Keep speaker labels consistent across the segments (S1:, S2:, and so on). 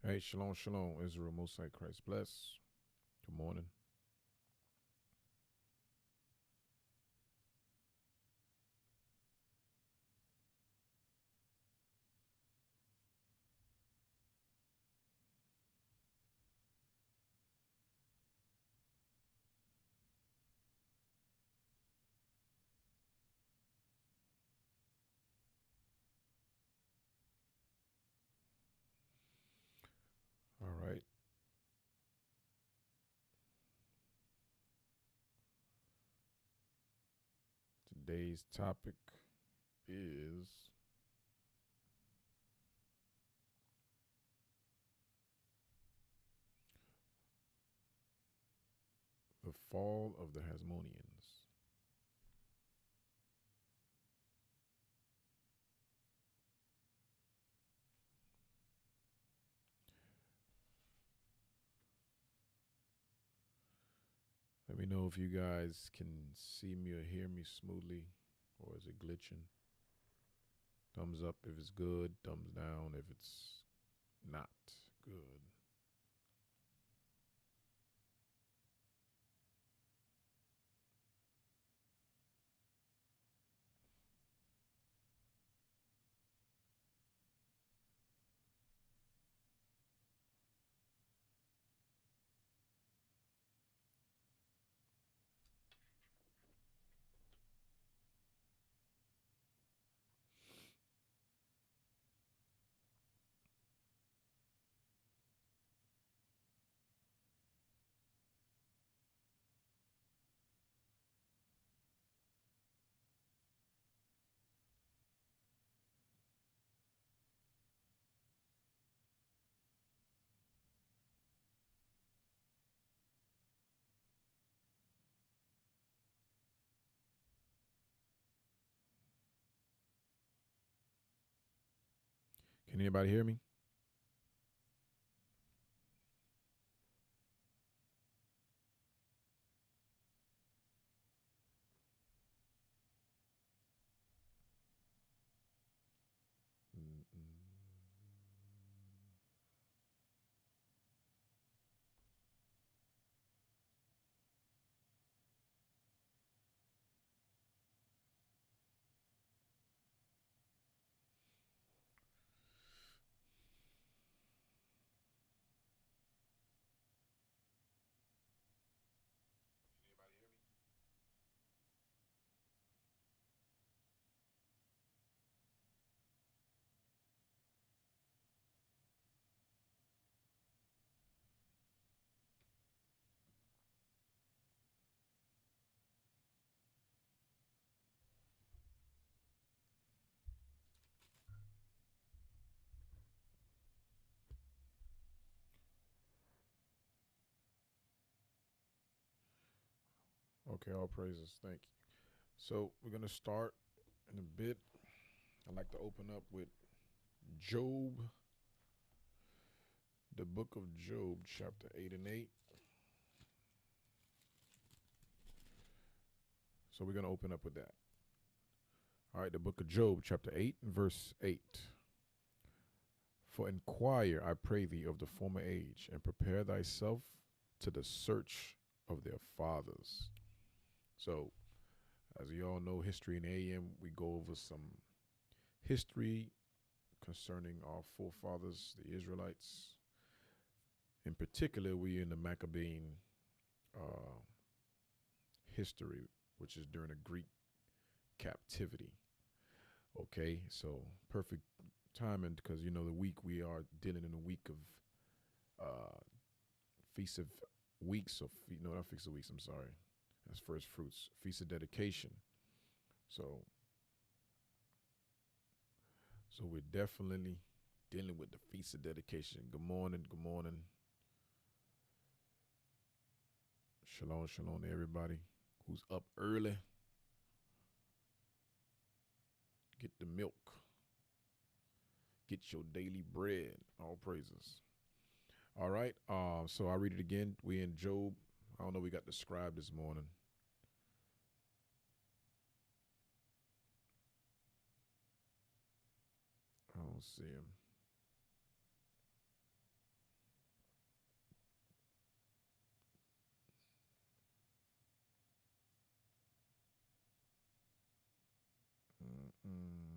S1: Hey, shalom, shalom, Israel, Most High Christ bless. Good morning. All right. Today's topic is the fall of the Hasmoneans. Let me know if you guys can see me or hear me smoothly, or is it glitching? Thumbs up if it's good, thumbs down if it's not good. Can anybody hear me? Mm-mm. Can anybody hear me? Okay, all praises. Thank you. So we're gonna start in a bit. I'd like to open up with Job, the book of Job, chapter 8 and 8. So we're going to open up with that. All right, the book of Job, chapter 8, verse 8. For inquire, I pray thee, of the former age, and prepare thyself to the search of their fathers. So, as you all know, history in AM, we go over some history concerning our forefathers, the Israelites. In particular, we in the Maccabean uh, history, which is during the Greek captivity. Okay, so perfect timing because the week we are dealing in a week of feast of weeks of no, not feast of weeks. I'm sorry, that's first fruits, feast of dedication. So we're definitely dealing with the feast of dedication. Good morning, good morning. Shalom, shalom to everybody who's up early. Get the milk. Get your daily bread. All praises. All right. So I read it again. We in Job. I don't know. We got the scribe this morning. I don't see him. Mm.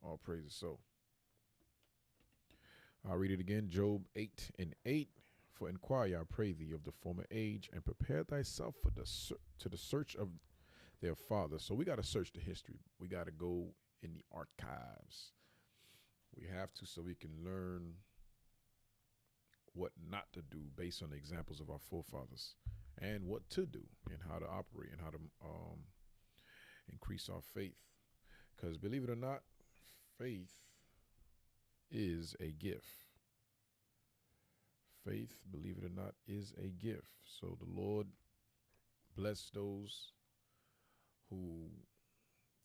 S1: All praises. So I'll read it again. Job 8:8. For inquire, I pray thee, of the former age, and prepare thyself for to the search of their fathers. So we got to search the history. We got to go in the archives. We have to, so we can learn what not to do based on the examples of our forefathers, and what to do and how to operate and how to increase our faith. Because believe it or not, faith is a gift. Faith, believe it or not, is a gift. So the Lord bless those who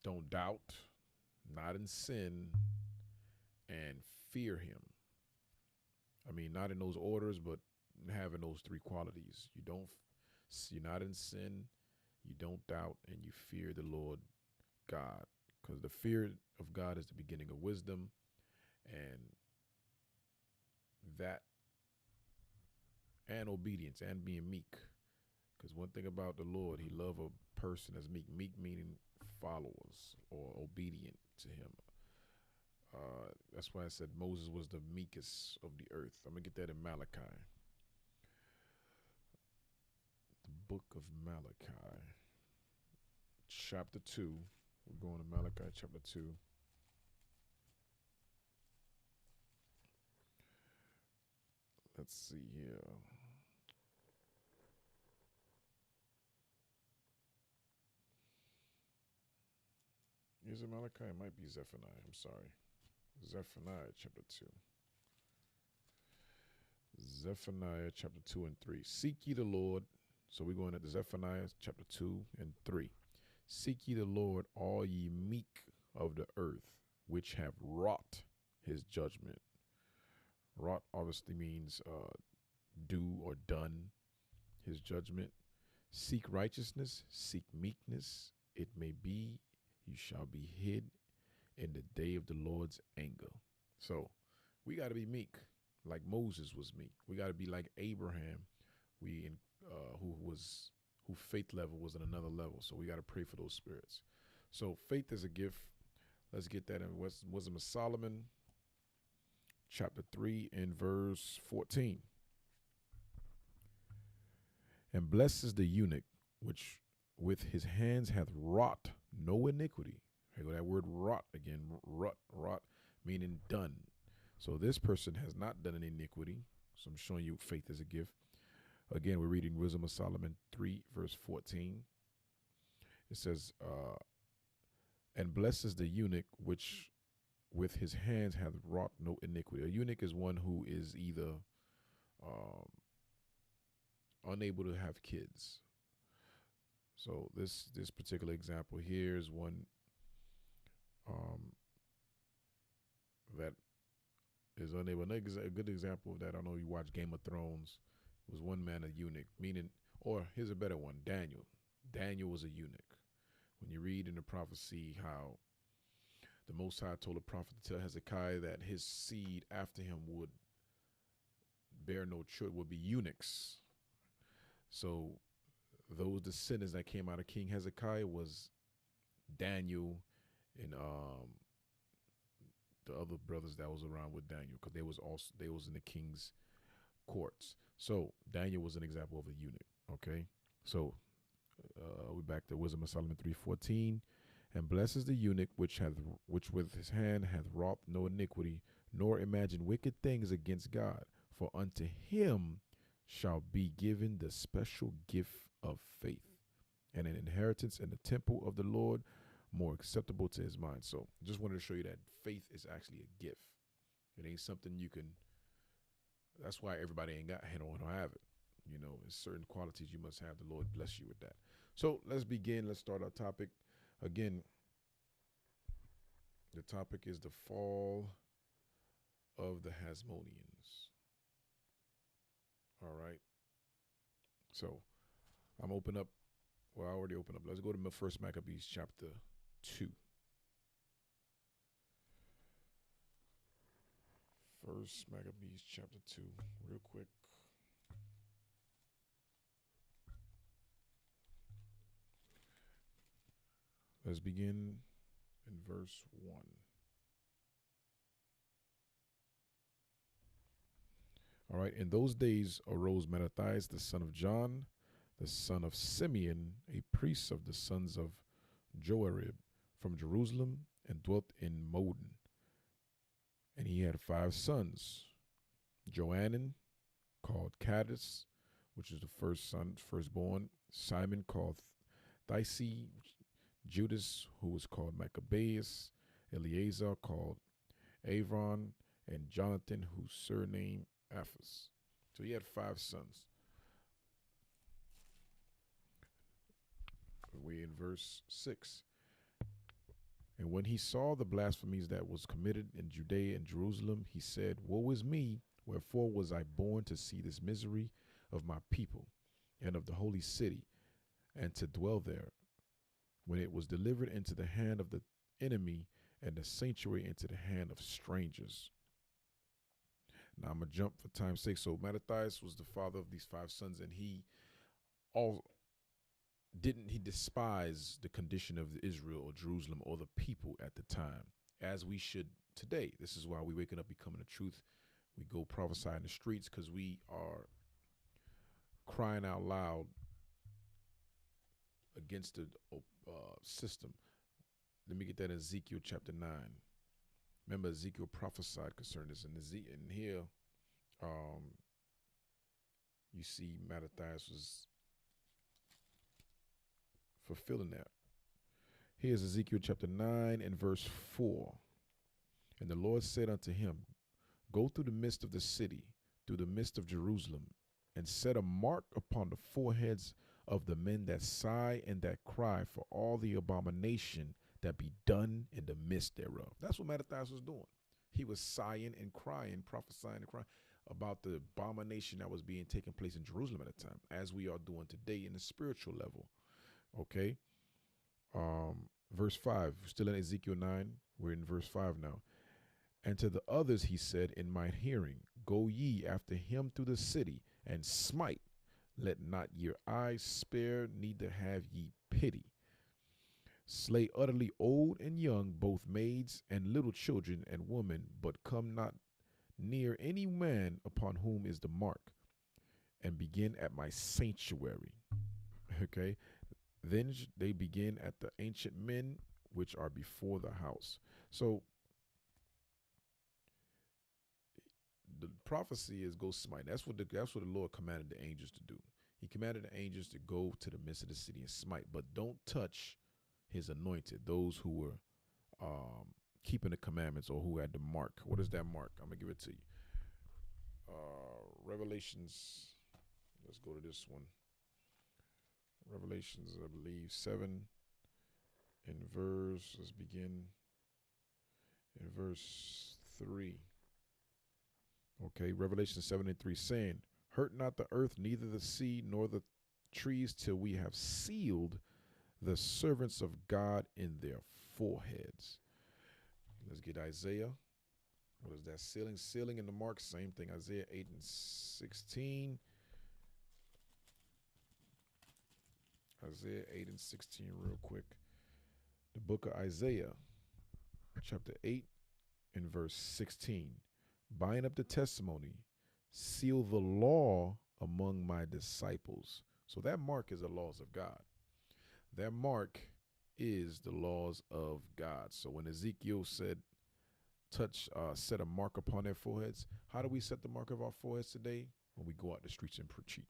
S1: don't doubt, not in sin, and fear him. I mean, not in those orders, but having those three qualities. You're not in sin, you don't doubt, and you fear the Lord God. Because the fear of God is the beginning of wisdom, and that, and obedience, and being meek. Because one thing about the Lord, he love a person as meek. Meek meaning followers or obedient to him. That's why I said Moses was the meekest of the earth. I'm going to get that in Malachi. The book of Malachi, chapter 2. We're going to Malachi chapter 2. Let's see here. Is it Malachi? It might be Zephaniah. I'm sorry. Zephaniah chapter 2. Zephaniah chapter 2 and 3. Seek ye the Lord. So we're going into Zephaniah chapter 2 and 3. Seek ye the Lord, all ye meek of the earth, which have wrought his judgment. Wrought obviously means do or done his judgment. Seek righteousness, seek meekness. It may be you shall be hid in the day of the Lord's anger. So we got to be meek, like Moses was meek. We got to be like Abraham, who faith level was at another level. So we got to pray for those spirits. So faith is a gift. Let's get that in Wisdom of Solomon, chapter 3 and verse 14. And blessed is the eunuch which with his hands hath wrought no iniquity. Here go that word wrought again. Wrought meaning done. So this person has not done an iniquity. So I'm showing you faith as a gift. Again, we're reading Wisdom of Solomon 3, verse 14. It says, and blessed is the eunuch which with his hands hath wrought no iniquity. A eunuch is one who is either unable to have kids. So this particular example here is one that is unable. A good example of that, I don't know if you watch Game of Thrones, was one man a eunuch, meaning, or here's a better one, Daniel. Daniel was a eunuch. When you read in the prophecy how the Most High told the prophet to tell Hezekiah that his seed after him would bear no children, would be eunuchs. So those descendants that came out of King Hezekiah was Daniel and the other brothers that was around with Daniel, because they was in the king's courts. So Daniel was an example of a eunuch. Okay, so we back to Wisdom of Solomon 3:14. And blessed is the eunuch which with his hand hath wrought no iniquity, nor imagined wicked things against God. For unto him shall be given the special gift of faith, and an inheritance in the temple of the Lord, more acceptable to his mind. So just wanted to show you that faith is actually a gift. It ain't something you can. That's why everybody ain't don't have it. You know, it's certain qualities you must have. The Lord bless you with that. So let's begin. Let's start our topic. Again, the topic is the fall of the Hasmoneans. All right. So I'm open up. Well, I already opened up. Let's go to First Maccabees chapter 2. First Maccabees chapter 2, real quick. Let's begin in verse 1. All right. In those days arose Mattathias, the son of John, the son of Simeon, a priest of the sons of Joarib, from Jerusalem, and dwelt in Modin. And he had 5 sons: Joanan, called Caddis, which is the firstborn; Simon, called Thysee; Judas, who was called Maccabeus; Eleazar, called Avron; and Jonathan, whose surname Aphas. So he had 5 sons. We in verse 6. And when he saw the blasphemies that was committed in Judea and Jerusalem, he said, Woe is me, wherefore was I born to see this misery of my people and of the holy city, and to dwell there, when it was delivered into the hand of the enemy, and the sanctuary into the hand of strangers. Now I'm going to jump for time's sake. So Mattathias was the father of these 5 sons, and he despised the condition of Israel or Jerusalem or the people at the time, as we should today. This is why we waking up becoming the truth. We go prophesy in the streets because we are crying out loud against the system. Let me get that in Ezekiel chapter 9. Remember, Ezekiel prophesied concerning this. And here, you see Mattathias was fulfilling that. Here's Ezekiel chapter 9 and verse 4. And the Lord said unto him, Go through the midst of the city, through the midst of Jerusalem, and set a mark upon the foreheads of the men that sigh and that cry for all the abomination that be done in the midst thereof. That's what Mattathias was doing. He was sighing and crying, prophesying and crying about the abomination that was being taken place in Jerusalem at the time, as we are doing today in the spiritual level. Okay. Verse 5, still in Ezekiel 9, we're in verse 5 now. And to the others he said in my hearing, Go ye after him through the city, and smite. Let not your eyes spare, neither have ye pity. Slay utterly old and young, both maids and little children and women, but come not near any man upon whom is the mark, and begin at my sanctuary. Okay. Then they begin at the ancient men which are before the house. So the prophecy is go smite. That's what the Lord commanded the angels to do. He commanded the angels to go to the midst of the city and smite, but don't touch his anointed, those who were keeping the commandments or who had the mark. What is that mark? I'm gonna give it to you. Revelations. Let's go to this one. Revelations, I believe, 7 in verse. Let's begin in verse 3. Okay, Revelation 7 and 3, saying, Hurt not the earth, neither the sea, nor the trees, till we have sealed the servants of God in their foreheads. Let's get Isaiah. What is that? Sealing. Sealing in the mark, same thing. Isaiah 8 and 16. Isaiah 8 and 16 real quick. The book of Isaiah, chapter 8 and verse 16. Bind up the testimony, seal the law among my disciples. So that mark is the laws of God. That mark is the laws of God. So when Ezekiel said, set a mark upon their foreheads, how do we set the mark of our foreheads today? When we go out the streets and preach.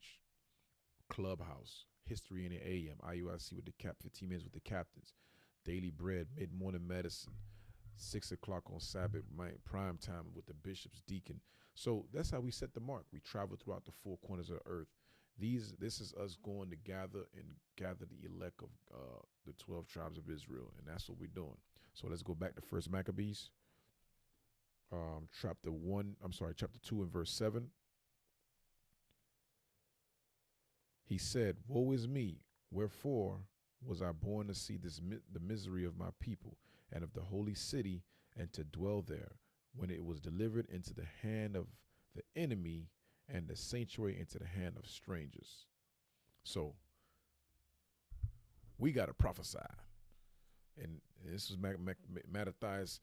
S1: Clubhouse, History in the AM, IUIC with the 15 minutes with the captains, Daily Bread, Mid-Morning Medicine, 6 o'clock on Sabbath, prime time with the bishops, deacon. So that's how we set the mark. We travel throughout the 4 corners of the earth. This is us going to gather the elect of the 12 tribes of Israel, and that's what we're doing. So let's go back to First Maccabees, chapter 2 and verse 7. He said, Woe is me, wherefore was I born to see the misery of my people and of the holy city, and to dwell there, when it was delivered into the hand of the enemy, and the sanctuary into the hand of strangers. So we got to prophesy. And this was Mattathias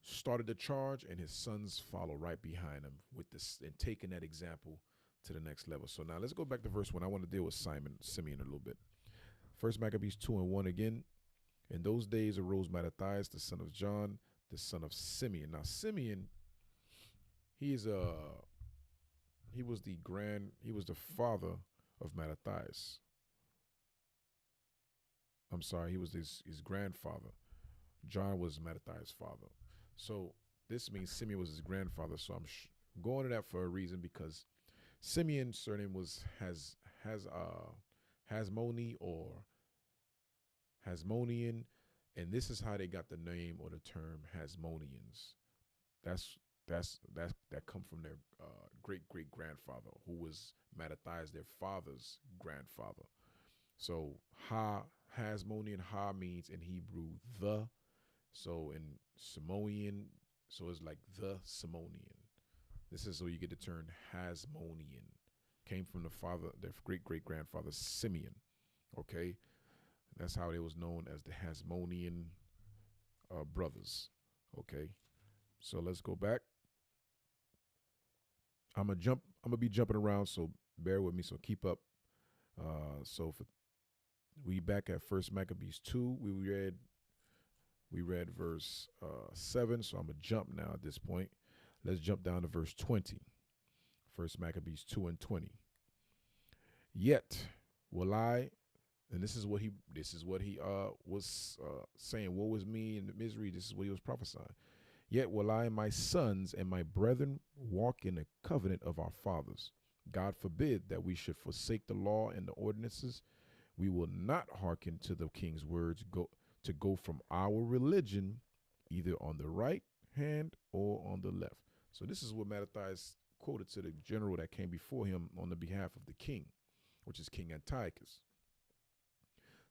S1: started the charge, and his sons follow right behind him with this and taking that example to the next level. So now let's go back to verse 1. I want to deal with Simeon a little bit. First Maccabees 2:1 again. In those days arose Mattathias, the son of John, the son of Simeon. Now Simeon, he was the father of Mattathias. I'm sorry, he was his grandfather. John was Mattathias' father. So this means Simeon was his grandfather. So I'm going to that for a reason, because Simeon's surname was Hasmoni or Hasmonean, and this is how they got the name or the term Hasmoneans. That come from their great grandfather, who was Mattathias, their father's grandfather. So Hasmonean, means in Hebrew the. So in Samoan, so it's like the Simonian. This is where you get the term Hasmonean. Came from their great grandfather Simeon. Okay, that's how they was known as the Hasmonean brothers. Okay, so let's go back. I'm gonna be jumping around, so bear with me. So keep up. We back at First Maccabees 2. We read verse 7. So I'm gonna jump now at this point. Let's jump down to verse 20. First Maccabees 2:20. Yet will I, and this is what he was saying. Woe is me and the misery. This is what he was prophesying. Yet will I and my sons and my brethren walk in the covenant of our fathers. God forbid that we should forsake the law and the ordinances. We will not hearken to the king's words, to go from our religion, either on the right hand or on the left. So this is what Mattathias quoted to the general that came before him on the behalf of the king, which is King Antiochus.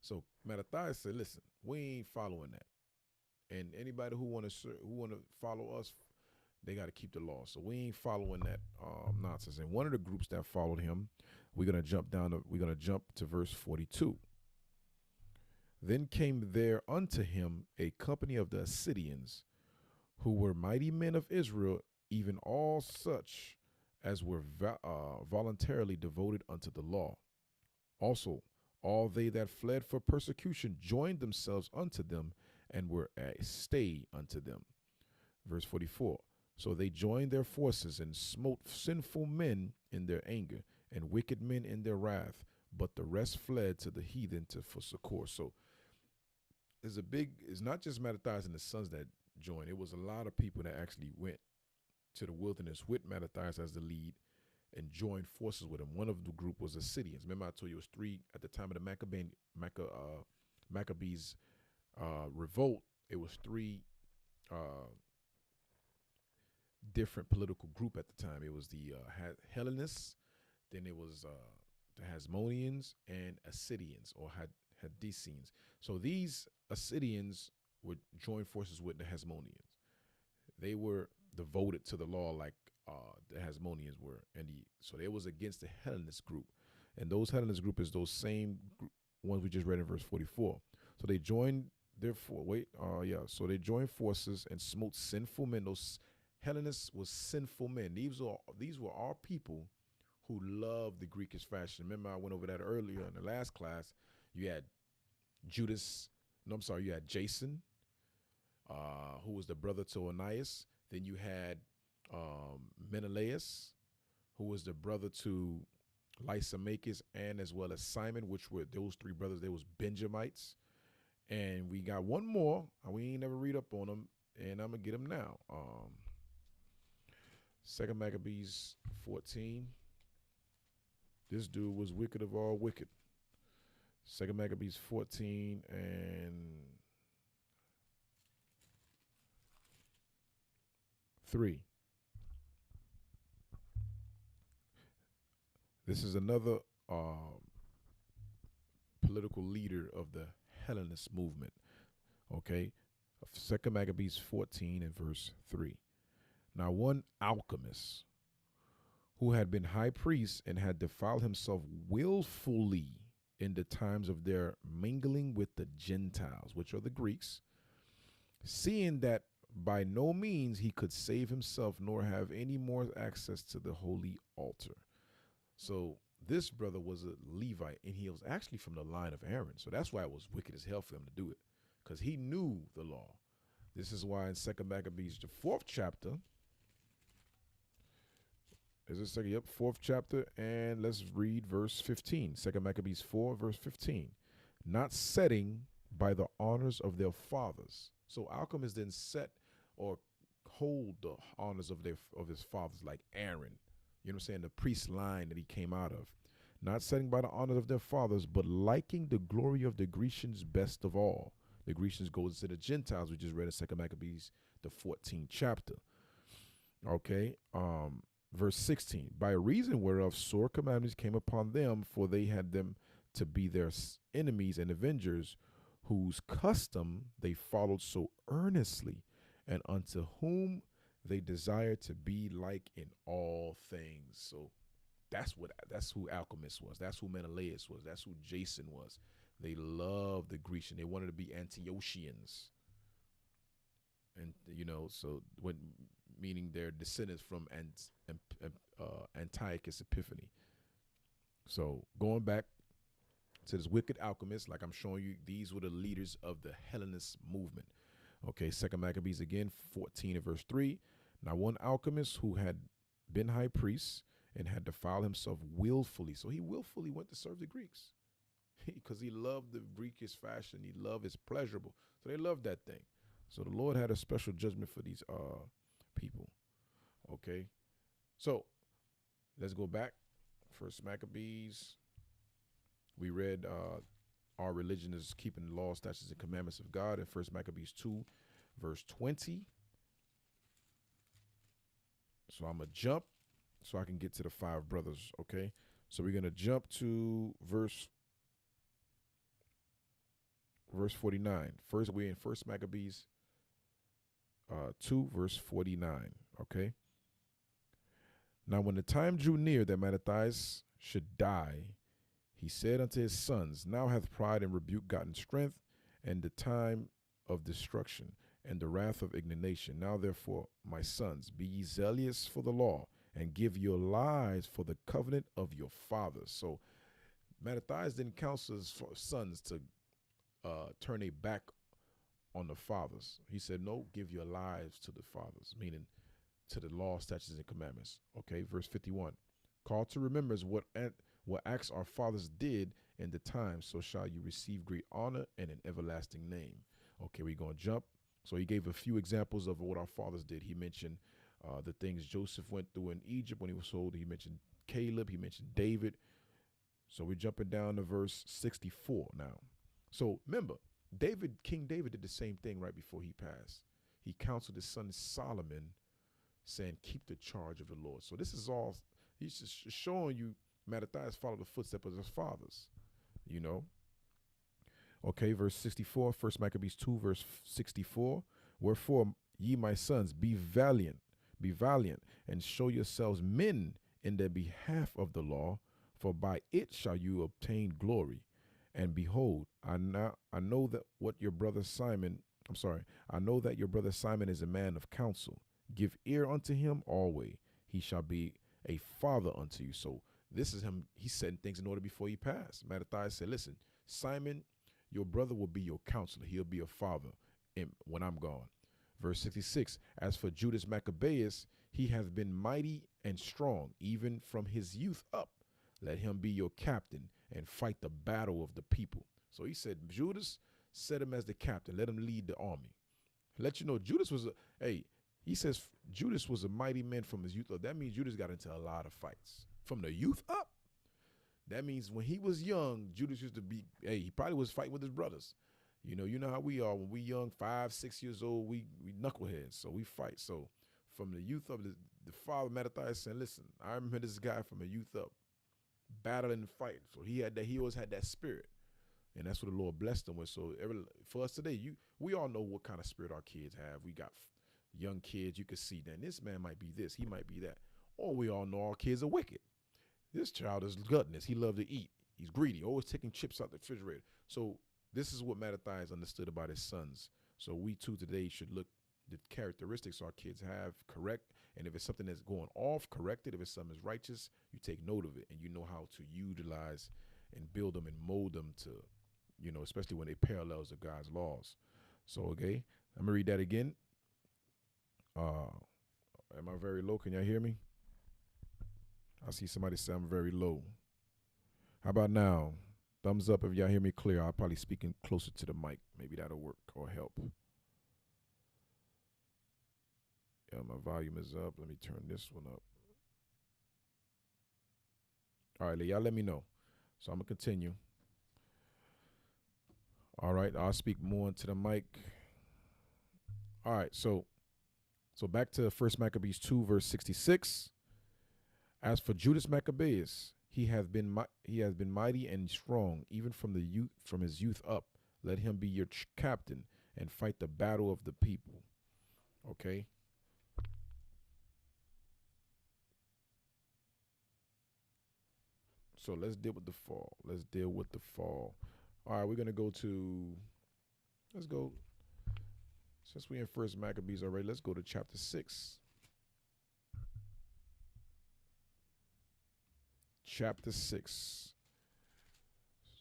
S1: So Mattathias said, listen, we ain't following that. And anybody who want to follow us, they got to keep the law. So we ain't following that nonsense. And one of the groups that followed him, we're gonna jump to verse 42. Then came there unto him a company of the Hasmoneans, who were mighty men of Israel, even all such as were voluntarily devoted unto the law. Also, all they that fled for persecution joined themselves unto them, and were a stay unto them. Verse 44. So they joined their forces and smote sinful men in their anger, and wicked men in their wrath, but the rest fled to the heathen for succor. So it's not just Mattathias and the sons that joined. It was a lot of people that actually went to the wilderness with Mattathias as the lead and joined forces with him. One of the group was the Hasmoneans. Remember I told you it was three at the time of the Maccabees revolt. It was three different political group at the time. It was the Hellenists, then it was the Hasmoneans and Hasmoneans or Hadesines. So these Hasmoneans would join forces with the Hasmoneans. They were devoted to the law like the Hasmoneans were, so they was against the Hellenist group, and those Hellenist group is those same ones we just read in verse 44. So they joined So they joined forces and smote sinful men. Those Hellenists was sinful men. These were our people who loved the Greekish fashion. Remember, I went over that earlier in the last class. You had you had Jason, who was the brother to Onias. Then you had Menelaus, who was the brother to Lysimachus, and as well as Simon, which were those three brothers. They was Benjamites. And we got one more. We ain't never read up on them, and I'm going to get them now. 2 Maccabees 14. This dude was wicked of all wicked. 2 Maccabees 14 and 3. This is another political leader of the Hellenist movement. Okay. 2 Maccabees 14 and verse 3. Now one alchemist, who had been high priest and had defiled himself willfully. in the times of their mingling with the Gentiles, which are the Greeks, seeing that by no means he could save himself nor have any more access to the holy altar. So this brother was a Levite, and he was actually from the line of Aaron. So that's why it was wicked as hell for him to do it, because he knew the law. This is why in 2 Maccabees, the 4th chapter, is it second? Yep, 4th chapter, and let's read verse 15. 2 Maccabees 4, verse 15. Not setting by the honors of their fathers. So alchemists didn't set or hold the honors of his fathers, like Aaron. You know what I'm saying? The priest line that he came out of. Not setting by the honors of their fathers, but liking the glory of the Grecians best of all. The Grecians goes to the Gentiles, we just read in 2 Maccabees, the 14th chapter. Okay. Verse 16. By reason whereof sore commandments came upon them, for they had them to be their enemies and avengers, whose custom they followed so earnestly, and unto whom they desired to be like in all things. So that's who Alchemist was. That's who Menelaus was. That's who Jason was. They loved the Grecian. They wanted to be Antiochians. And so when meaning they're descendants from Antiochus Epiphanes. So going back to this wicked alchemist, like I'm showing you, these were the leaders of the Hellenist movement. Okay, 2 Maccabees again, 14 and verse 3. Now one alchemist who had been high priest and had defiled himself willfully. So he willfully went to serve the Greeks because he loved the Greekish fashion. He loved it's pleasurable. So they loved that thing. So the Lord had a special judgment for these people. Okay, so let's go back. First Maccabees. We read our religion is keeping the law, statutes, and commandments of God in First Maccabees 2, verse 20. So I'm going to jump so I can get to the 5 brothers, okay? So we're going to jump to verse 49. First, we're in First Maccabees 2, verse 49, okay? Now when the time drew near that Mattathias should die, he said unto his sons, now hath pride and rebuke gotten strength, and the time of destruction, and the wrath of indignation. Now therefore, my sons, be ye zealous for the law, and give your lives for the covenant of your fathers. So Mattathias didn't counsel his sons to turn their back on the fathers. He said, no, give your lives to the fathers, meaning to the law, statutes, and commandments. Okay, verse 51. Call to remembrance what acts our fathers did in the time, so shall you receive great honor and an everlasting name. Okay, we're going to jump. So he gave a few examples of what our fathers did. He mentioned the things Joseph went through in Egypt when he was sold. He mentioned Caleb. He mentioned David. So we're jumping down to verse 64 now. So remember, King David did the same thing right before he passed. He counseled his son Solomon, saying, keep the charge of the Lord. So this is all, he's just showing you Mattathias followed the footsteps of his fathers, Okay, verse 64, 1 Maccabees 2, verse 64. Wherefore, ye my sons, be valiant, and show yourselves men in the behalf of the law, for by it shall you obtain glory. And behold, I know that your brother Simon is a man of counsel. Give ear unto him always. He shall be a father unto you. So this is him. He's setting things in order before he passed. Mattathias said, listen, Simon, your brother will be your counselor. He'll be a father when I'm gone. Verse 66, as for Judas Maccabeus, he hath been mighty and strong, even from his youth up. Let him be your captain and fight the battle of the people. So he said, Judas, set him as the captain. Let him lead the army. Let you know, Judas was he says Judas was a mighty man from his youth up. That means Judas got into a lot of fights. From the youth up, that means when he was young, Judas used to be, he probably was fighting with his brothers. You know how we are when we young, 5, 6 years old, we knuckleheads, so we fight. So from the youth up, the father Mattathias saying, listen, I remember this guy from the youth up, battling and fighting. So he always had that spirit. And that's what the Lord blessed him with. So for us today, we all know what kind of spirit our kids have. We got young kids, you can see that this man might be this, he might be that. Or we all know our kids are wicked. This child is gluttonous. He loves to eat. He's greedy, always taking chips out the refrigerator. So this is what Mattathias understood about his sons. So we too today should look the characteristics our kids have, correct, and if it's something that's going off, correct it. If it's something that's righteous, you take note of it, and you know how to utilize and build them and mold them to, especially when they parallels of God's laws. So okay, I'm gonna read that again. Am I very low? Can y'all hear me? I see somebody say I'm very low. How about now? Thumbs up if y'all hear me clear. I'll probably speaking closer to the mic. Maybe that'll work or help. Yeah, my volume is up. Let me turn this one up. All right, y'all let me know. So I'm going to continue. All right, I'll speak more into the mic. All right, so back to 1 Maccabees 2, verse 66. As for Judas Maccabeus, he has been mighty and strong, even from his youth up. Let him be your captain and fight the battle of the people. Okay. So let's deal with the fall. All right, we're gonna go to. Let's go. Since we're in 1 Maccabees already, let's go to chapter 6. Chapter 6.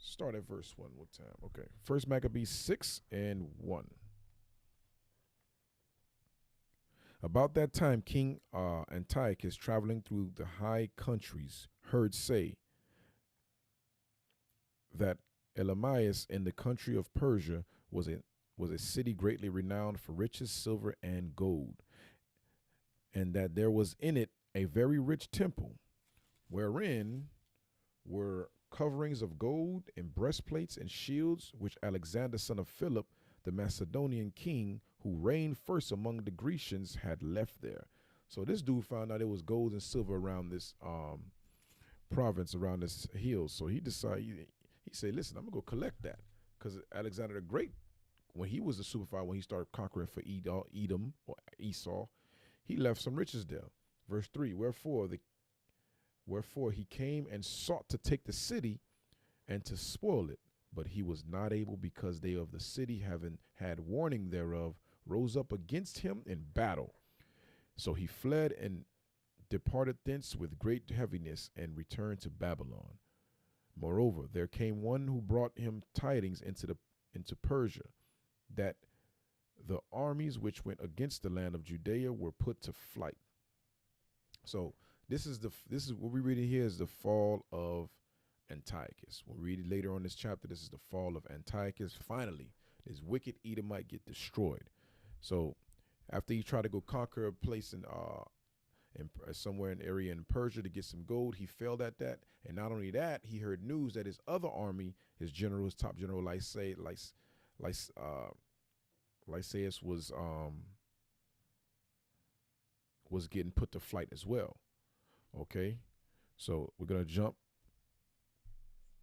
S1: Start at verse 1 more time. Okay. 1 Maccabees 6 and 1. About that time, King Antiochus, traveling through the high countries, heard say that Elamias in the country of Persia was a city greatly renowned for riches, silver, and gold, and that there was in it a very rich temple, wherein were coverings of gold and breastplates and shields, which Alexander, son of Philip, the Macedonian king, who reigned first among the Grecians, had left there. So this dude found out there was gold and silver around this province, around this hill. So he decided, he said, listen, I'm going to go collect that. Because Alexander the Great, when he was a superpower, when he started conquering for Edom or Esau, he left some riches there. Verse 3, Wherefore he came and sought to take the city and to spoil it, but he was not able, because they of the city, having had warning thereof, rose up against him in battle. So he fled and departed thence with great heaviness and returned to Babylon. Moreover, there came one who brought him tidings into Persia, that the armies which went against the land of Judea were put to flight. So this is what we read here is the fall of Antiochus. We'll read it later on this chapter. This is the fall of Antiochus. Finally, this wicked Edomite get destroyed. So after he tried to go conquer a place in somewhere in the area in Persia to get some gold, he failed at that. And not only that, he heard news that his other army, his top general Lysaeus was getting put to flight as well. Okay, so we're gonna jump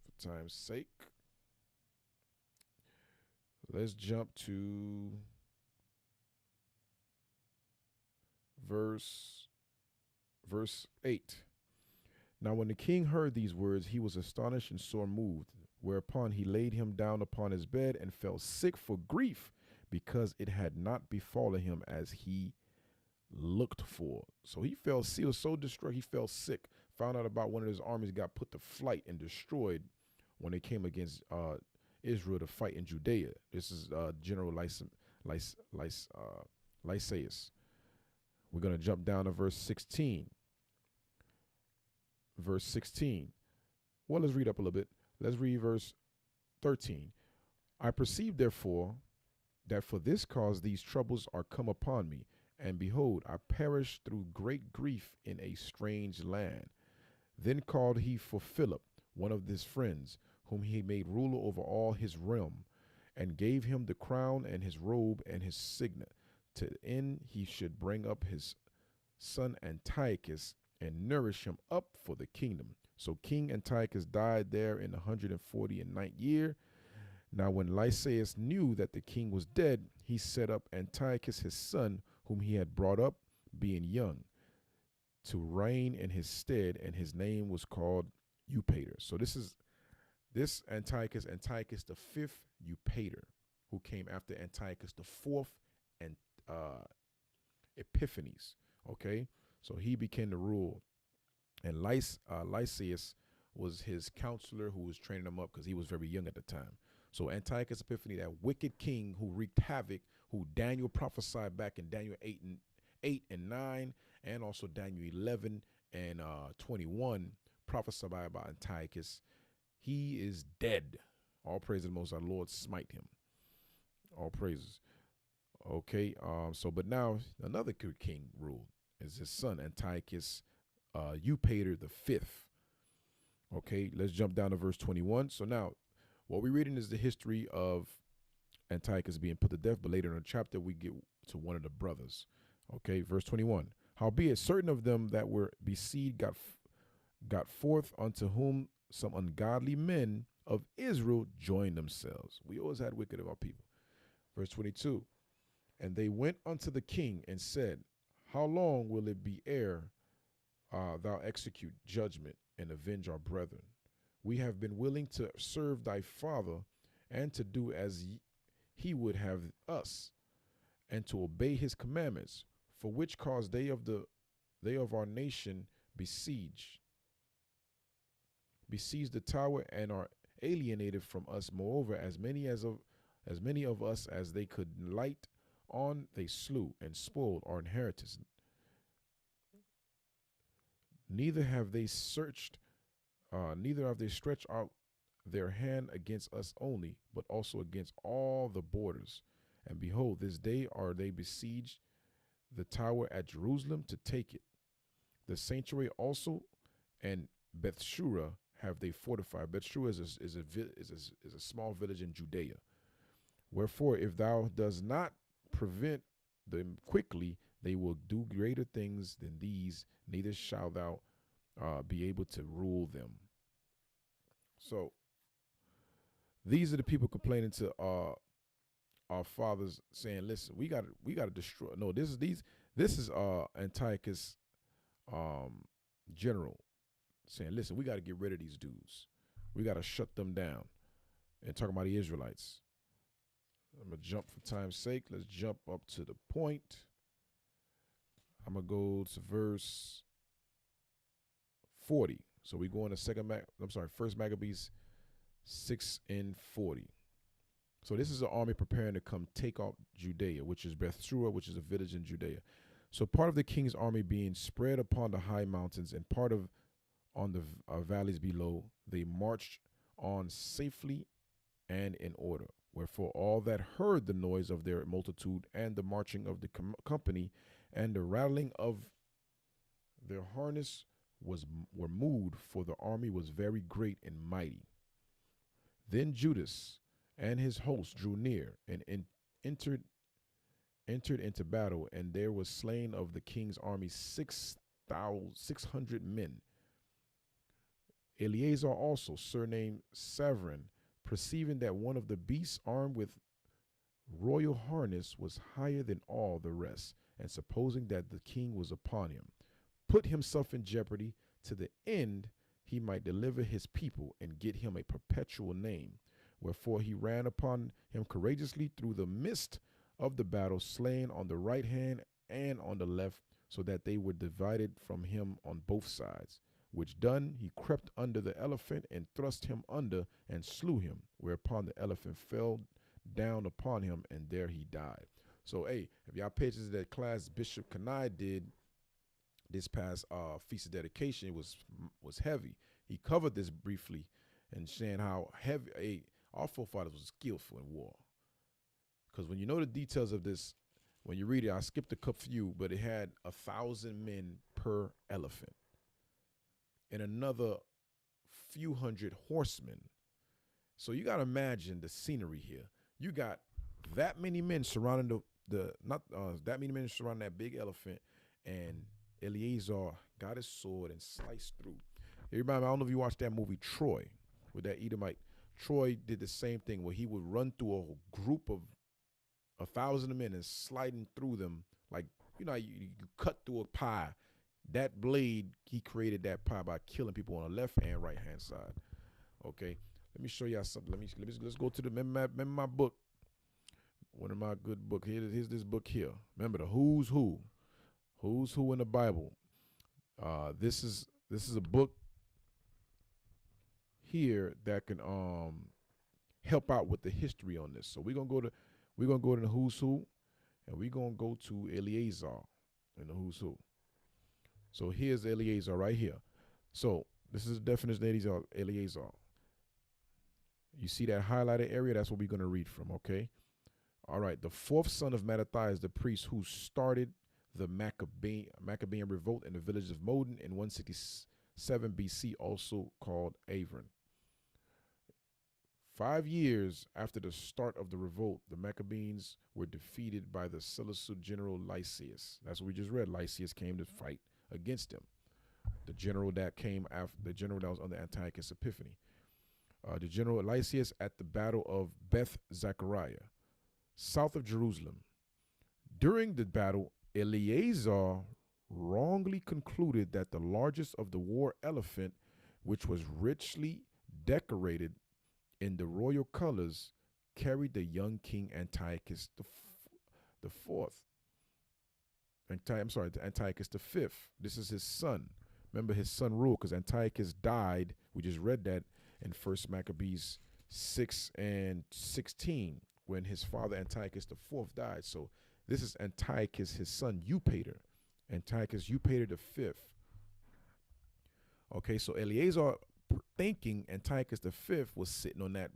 S1: for time's sake. Let's jump to verse 8. Now when the king heard these words, he was astonished and sore moved, whereupon he laid him down upon his bed and fell sick for grief, because it had not befallen him as he looked for. So he was so distraught, he fell sick, found out about one of his armies got put to flight and destroyed when they came against Israel to fight in Judea. This is General Lysaeus. We're going to jump down to verse 16. Verse 16. Well, let's read up a little bit. Let's read verse 13. I perceive, therefore, that for this cause these troubles are come upon me, and behold, I perish through great grief in a strange land. Then called he for Philip, one of his friends, whom he made ruler over all his realm, and gave him the crown and his robe and his signet, to end he should bring up his son Antiochus and nourish him up for the kingdom. So King Antiochus died there in the 149th year. Now when Lysaeus knew that the king was dead, he set up Antiochus his son, whom he had brought up, being young, to reign in his stead, and his name was called Eupator. So this is This Antiochus the fifth Eupator, who came after Antiochus the fourth and uh, Epiphanes. Okay, so he began to rule, and Lysias was his counselor who was training him up because he was very young at the time. So Antiochus Epiphanes, that wicked king who wreaked havoc, who Daniel prophesied back in Daniel 8 and 9, and also Daniel 11 and 21, prophesied by Antiochus. He is dead. All praise to the Most High. Lord smite him. All praises. Okay. But now another good king ruled. Is his son Antiochus Eupator the fifth. Okay. Let's jump down to verse 21. So now, what we're reading is the history of Antiochus being put to death. But later in the chapter, we get to one of the brothers. Okay. Verse 21. Howbeit certain of them that were besieged got forth, unto whom some ungodly men of Israel joined themselves. We always had wicked of our people. Verse 22. And they went unto the king and said, how long will it be ere thou execute judgment and avenge our brethren? We have been willing to serve thy father and to do as he would have us, and to obey his commandments, for which cause they of our nation besiege the tower and are alienated from us. Moreover, as many of us as they could light on, they slew and spoiled our inheritance. Neither have they stretched out their hand against us only, but also against all the borders. And behold, this day are they besieged the tower at Jerusalem to take it. The sanctuary also and Bethshura have they fortified. Bethshura is a small village in Judea. Wherefore, if thou does not prevent them quickly, they will do greater things than these, neither shalt thou be able to rule them. So these are the people complaining to our fathers, saying, listen, we got to destroy. No, this is Antiochus general saying, listen, we got to get rid of these dudes. We got to shut them down. And talking about the Israelites. I'm going to jump for time's sake. Let's jump up to the point. I'm going to go to verse 40. So we go on to First Maccabees 6:40. So this is an army preparing to come take out Judea, which is Bethshua, which is a village in Judea. So part of the king's army being spread upon the high mountains and part of on the valleys below, they marched on safely and in order. Wherefore all that heard the noise of their multitude and the marching of the company and the rattling of their harness were moved, for the army was very great and mighty. Then Judas and his host drew near and entered into battle, and there was slain of the king's army 600 men. Eleazar also, surnamed Severin, perceiving that one of the beasts armed with royal harness was higher than all the rest, and supposing that the king was upon him, put himself in jeopardy to the end he might deliver his people and get him a perpetual name. Wherefore he ran upon him courageously through the midst of the battle, slaying on the right hand and on the left, so that they were divided from him on both sides. Which done, he crept under the elephant and thrust him under and slew him, whereupon the elephant fell down upon him, and there he died. So, hey, if y'all pay attention to that class Bishop Kanai did this past Feast of Dedication, it was heavy. He covered this briefly and saying how heavy our forefathers was skillful in war. Because when you know the details of this, when you read it, I skipped a few, but it had 1,000 men per elephant and another few hundred horsemen. So you got to imagine the scenery here. You got that many men surrounding that many men surrounding that big elephant, and Eleazar got his sword and sliced through. Everybody, I don't know if you watched that movie Troy with that Edomite. Troy did the same thing where he would run through a group of 1,000 men and sliding through them like, you cut through a pie. That blade, he created that pie by killing people on the left and right hand side. Okay. Let me show y'all something. Let's go to the remember my book. One of my good book. Here's this book here. Remember the who's who. Who's who in the Bible. This is a book here that can help out with the history on this. So we're gonna go to the who's who, and we're gonna go to Eleazar in the who's who. So here's Eleazar right here. So this is the definition of Eleazar. You see that highlighted area? That's what we're gonna read from. Okay. All right. The fourth son of Mattathias, the priest who started the Maccabean revolt in the village of Modin in 167 BC, also called Avron. 5 years after the start of the revolt, the Maccabees were defeated by the Seleucid general Lysias. That's what we just read. Lysias came to fight against him. The general that came after the general that was under Antiochus Epiphanes. The general Lysias at the battle of Beth Zachariah, south of Jerusalem. During the battle, Eleazar wrongly concluded that the largest of the war elephant, which was richly decorated in the royal colors, carried the young king Antiochus the fourth. Antiochus the fifth. This is his son. Remember, his son ruled because Antiochus died. We just read that in 1 Maccabees 6 and 16 when his father Antiochus the fourth died. So this is Antiochus, his son Eupator. Antiochus Eupator the fifth. Okay, so Eleazar, thinking Antiochus the fifth was sitting on that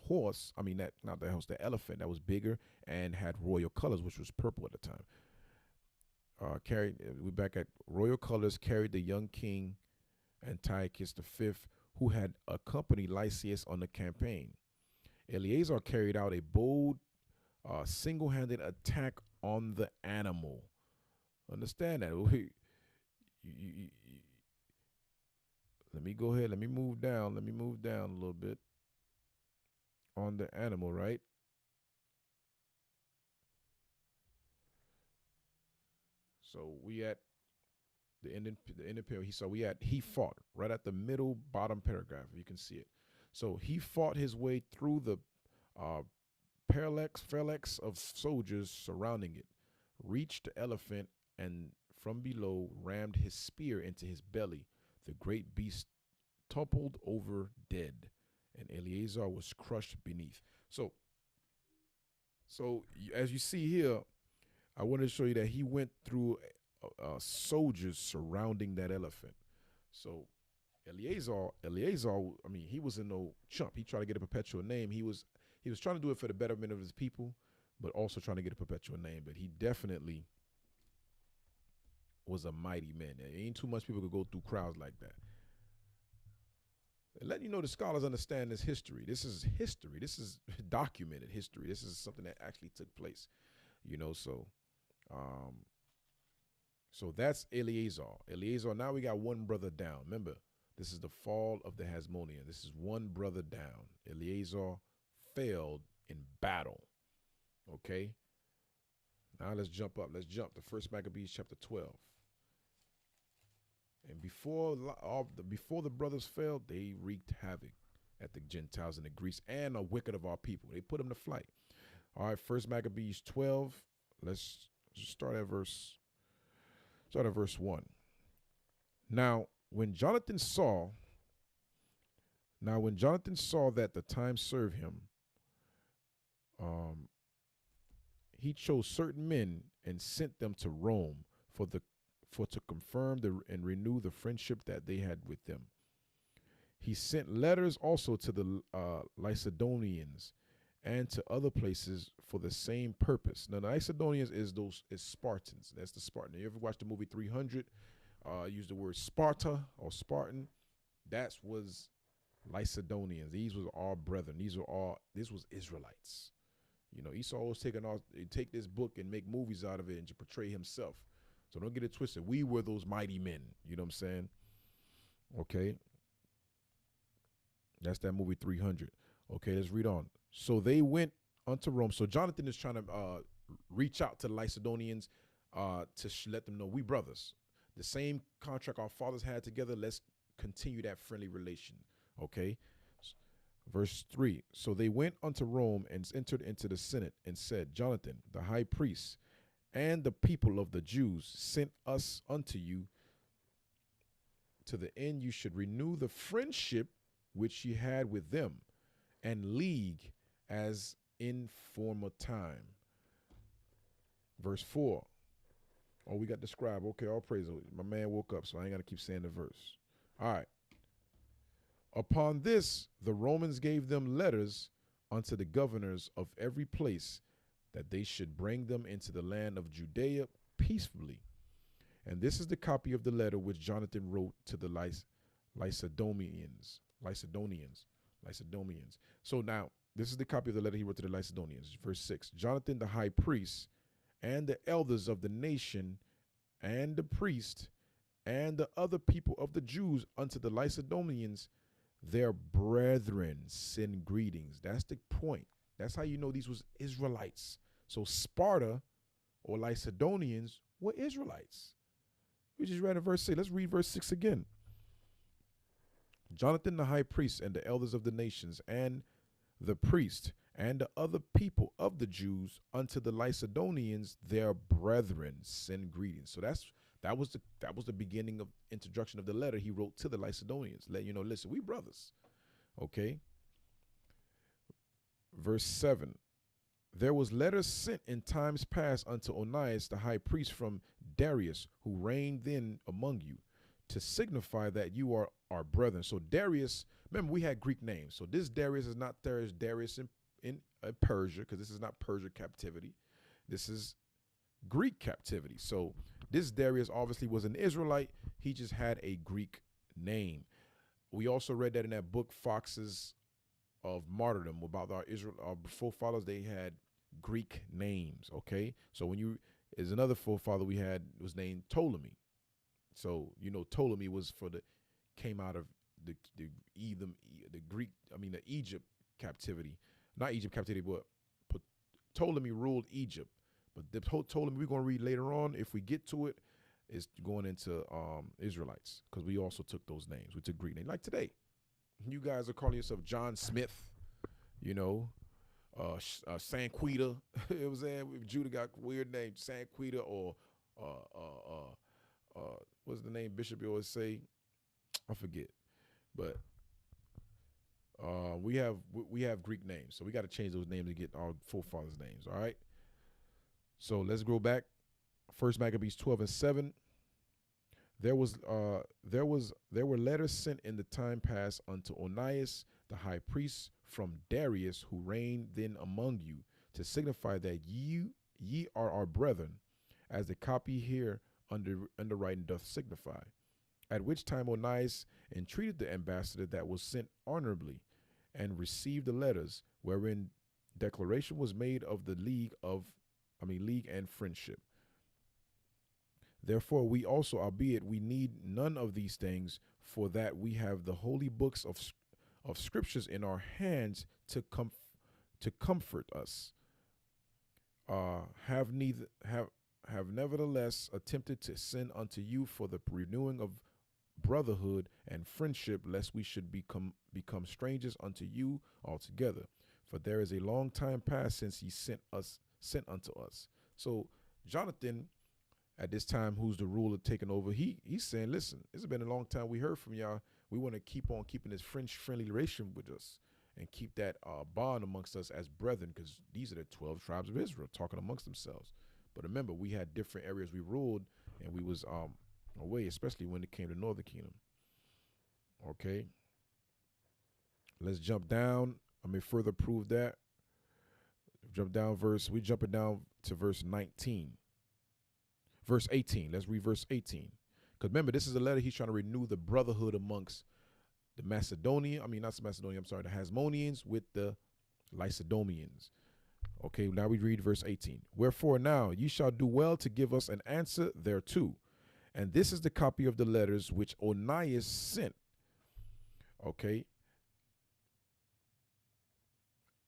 S1: horse. I mean, the elephant that was bigger and had royal colors, which was purple at the time. We're back at royal colors, carried the young king Antiochus V, who had accompanied Lysias on the campaign. Eleazar carried out a bold, single-handed attack on the animal. Understand that? Let me go ahead. Let me move down a little bit on the animal, right? So we at the end of paragraph. He fought right at the middle bottom paragraph. You can see it. So he fought his way through the phalanx of soldiers surrounding it, reached the elephant, and from below rammed his spear into his belly. The great beast toppled over dead, and Eleazar was crushed beneath. So as you see here, I want to show you that he went through soldiers surrounding that elephant. So Eleazar, I mean, he was no chump. He tried to get a perpetual name. He was trying to do it for the betterment of his people, but also trying to get a perpetual name. But he definitely was a mighty man. There ain't too much people could go through crowds like that. And letting you know the scholars understand this history. This is history. This is documented history. This is something that actually took place. So that's Eleazar. Now we got one brother down. Remember, this is the fall of the Hasmoneans. This is one brother down. Eleazar failed in battle. Okay. Now let's jump up. Let's jump to 1 Maccabees chapter 12. And before the brothers failed, they wreaked havoc at the Gentiles and the Greeks and the wicked of our people. They put them to flight. All right, 1 Maccabees 12. Let's start at verse 1. Now, when Jonathan saw that the time served him, he chose certain men and sent them to Rome to confirm and renew the friendship that they had with them. He sent letters also to the Lycaonians and to other places for the same purpose. Now, the Lycaonians is Spartans. That's the Spartan. You ever watched the movie 300? Use the word Sparta or Spartan. That was Lycaonians. These was our brethren. This was Israelites. Esau was take this book and make movies out of it and to portray himself. So don't get it twisted. We were those mighty men. You know what I'm saying? Okay. That's that movie 300. Okay, let's read on. So they went unto Rome. So Jonathan is trying to reach out to the Lycaonians to let them know we brothers. The same contract our fathers had together. Let's continue that friendly relation. Okay. Verse 3. So they went unto Rome and entered into the Senate and said, Jonathan, the high priest, and the people of the Jews sent us unto you to the end you should renew the friendship which ye had with them, and league as in former time. Verse 4. Oh, we got the scribe. Okay, all praise. My man woke up, so I ain't got to keep saying the verse. All right. Upon this, the Romans gave them letters unto the governors of every place, that they should bring them into the land of Judea peacefully. And this is the copy of the letter which Jonathan wrote to the Lycedonians. So now, this is the copy of the letter he wrote to the Lycedonians. Verse 6. Jonathan the high priest and the elders of the nation and the priest and the other people of the Jews unto the Lycedonians, their brethren, send greetings. That's the point. That's how you know these was Israelites. So Sparta or Lycedonians were Israelites. We just read in verse 6. Let's read verse 6 again. Jonathan the high priest and the elders of the nations and the priest and the other people of the Jews unto the Lycedonians, their brethren, send greetings. So that was the beginning of introduction of the letter he wrote to the Lycedonians. Let you know, listen, we brothers. Okay. Verse 7. There was letters sent in times past unto Onias the high priest from Darius, who reigned then among you, to signify that you are our brethren. So Darius, remember we had Greek names. So this Darius is not Darius in Persia, because this is not Persia captivity. This is Greek captivity. So this Darius obviously was an Israelite. He just had a Greek name. We also read that in that book, Foxes of Martyrdom, about our forefathers. They had Greek names. Okay, so when you is another forefather we had was named Ptolemy. So you know Ptolemy was came out of the Greek, the Egypt captivity, not Egypt captivity, but Ptolemy ruled Egypt. But the Ptolemy we're gonna read later on, if we get to it, is going into Israelites, because we also took those names. We took Greek names. Like today, you guys are calling yourself John Smith, you know, Sanquita. It was Judah got weird names, Sanquita, or what's the name Bishop you always say? I forget. But we have Greek names, so we got to change those names to get our forefathers' names. All right. So let's go back. First Maccabees 12:7. There were letters sent in the time past unto Onias the high priest from Darius, who reigned then among you, to signify that ye are our brethren, as the copy here under writing doth signify. At which time Onias entreated the ambassador that was sent honorably, and received the letters, wherein declaration was made of the league and friendship. Therefore we also, albeit we need none of these things, for that we have the holy books of scriptures in our hands to comfort us, have nevertheless attempted to send unto you for the renewing of brotherhood and friendship, lest we should become strangers unto you altogether. For there is a long time past since he sent unto us. So Jonathan, at this time, who's the ruler taking over, he's saying, listen, it's been a long time we heard from y'all. We want to keep on keeping this friendly relation with us, and keep that bond amongst us as brethren, because these are the 12 tribes of Israel talking amongst themselves. But remember, we had different areas we ruled, and we was away, especially when it came to Northern Kingdom. Okay. Let's jump down. I may further prove that. We jumping down to verse 19. Verse 18. Let's read verse 18. Because remember, this is a letter he's trying to renew the brotherhood amongst the the Hasmoneans with the Lycedonians. Okay, now we read verse 18. Wherefore now ye shall do well to give us an answer thereto. And this is the copy of the letters which Onias sent. Okay.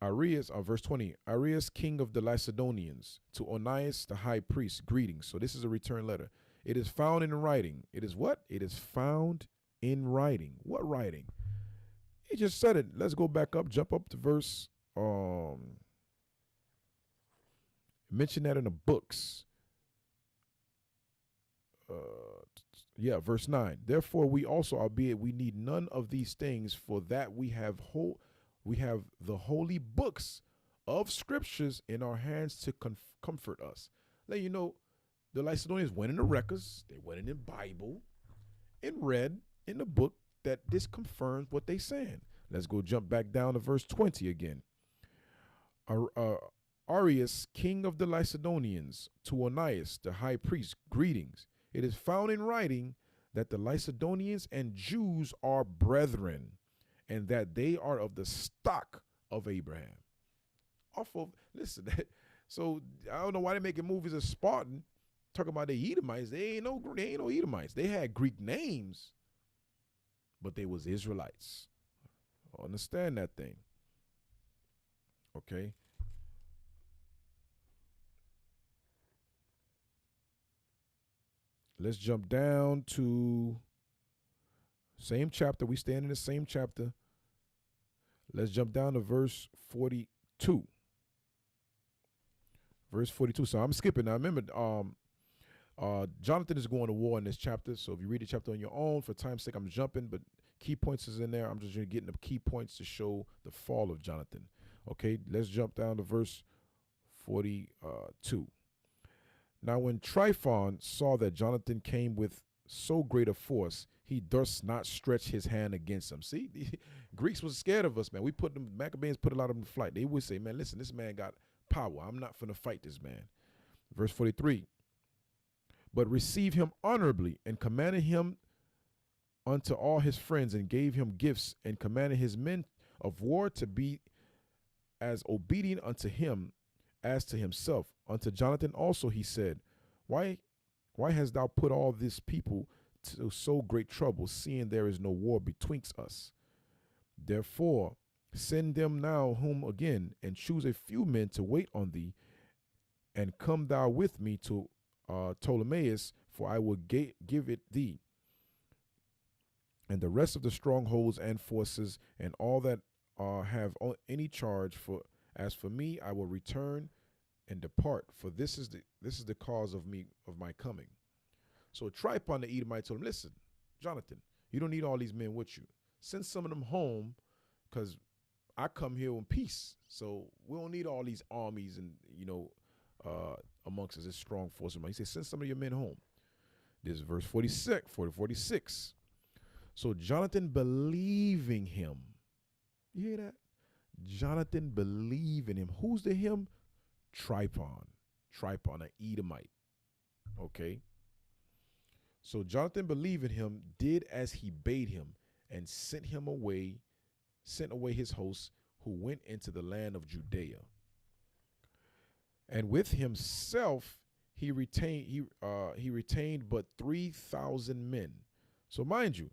S1: Verse 20, Arius, king of the Lycedonians, to Onias the high priest, greetings. So this is a return letter. It is found in writing. It is what? It is found in writing. What writing? He just said it. Let's go back up, jump up to verse. Mention that in the books. Verse 9. Therefore, we also, albeit we need none of these things, for that we have the holy books of scriptures in our hands to comfort us. Let you know, the Lycedonians went in the records, they went in the Bible, and read in the book that this confirms what they saying. Let's go jump back down to verse 20 again. Arius, king of the Lycedonians, to Onias, the high priest, greetings. It is found in writing that the Lycedonians and Jews are brethren, and that they are of the stock of Abraham. Listen, so I don't know why they're making movies of Spartan, talking about the Edomites. They ain't no Edomites. They had Greek names, but they was Israelites. Understand that thing. Okay. Let's jump down to same chapter. We stand in the same chapter. Let's jump down to verse 42. Verse 42. So I'm skipping. Now remember, Jonathan is going to war in this chapter. So if you read the chapter on your own, for time's sake, I'm jumping, but key points is in there. I'm just getting the key points to show the fall of Jonathan. Okay, let's jump down to verse 42. Now when Tryphon saw that Jonathan came with so great a force, he durst not stretch his hand against him. See, the Greeks was scared of us, man. Maccabees put a lot of them to flight. They would say, man, listen, this man got power. I'm not finna fight this man. Verse 43. But received him honorably, and commanded him unto all his friends, and gave him gifts, and commanded his men of war to be as obedient unto him as to himself. Unto Jonathan also he said, Why hast thou put all this people to so great trouble, seeing there is no war betwixt us? Therefore send them now home again, and choose a few men to wait on thee, and come thou with me to Ptolemais, for I will give it thee, and the rest of the strongholds and forces, and all that have any charge. For as for me, I will return and depart, for this is the cause of my coming. So Tryphon the Edomite told him, listen, Jonathan, you don't need all these men with you. Send some of them home, because I come here in peace. So we don't need all these armies and amongst us, this strong force. He said, send some of your men home. This is verse 46. So Jonathan believing him. You hear that? Jonathan believing him. Who's the him? Tryphon, an Edomite. Okay. So Jonathan believing him did as he bade him, and sent away his hosts, who went into the land of Judea. And with himself he retained but 3,000 men. So mind you,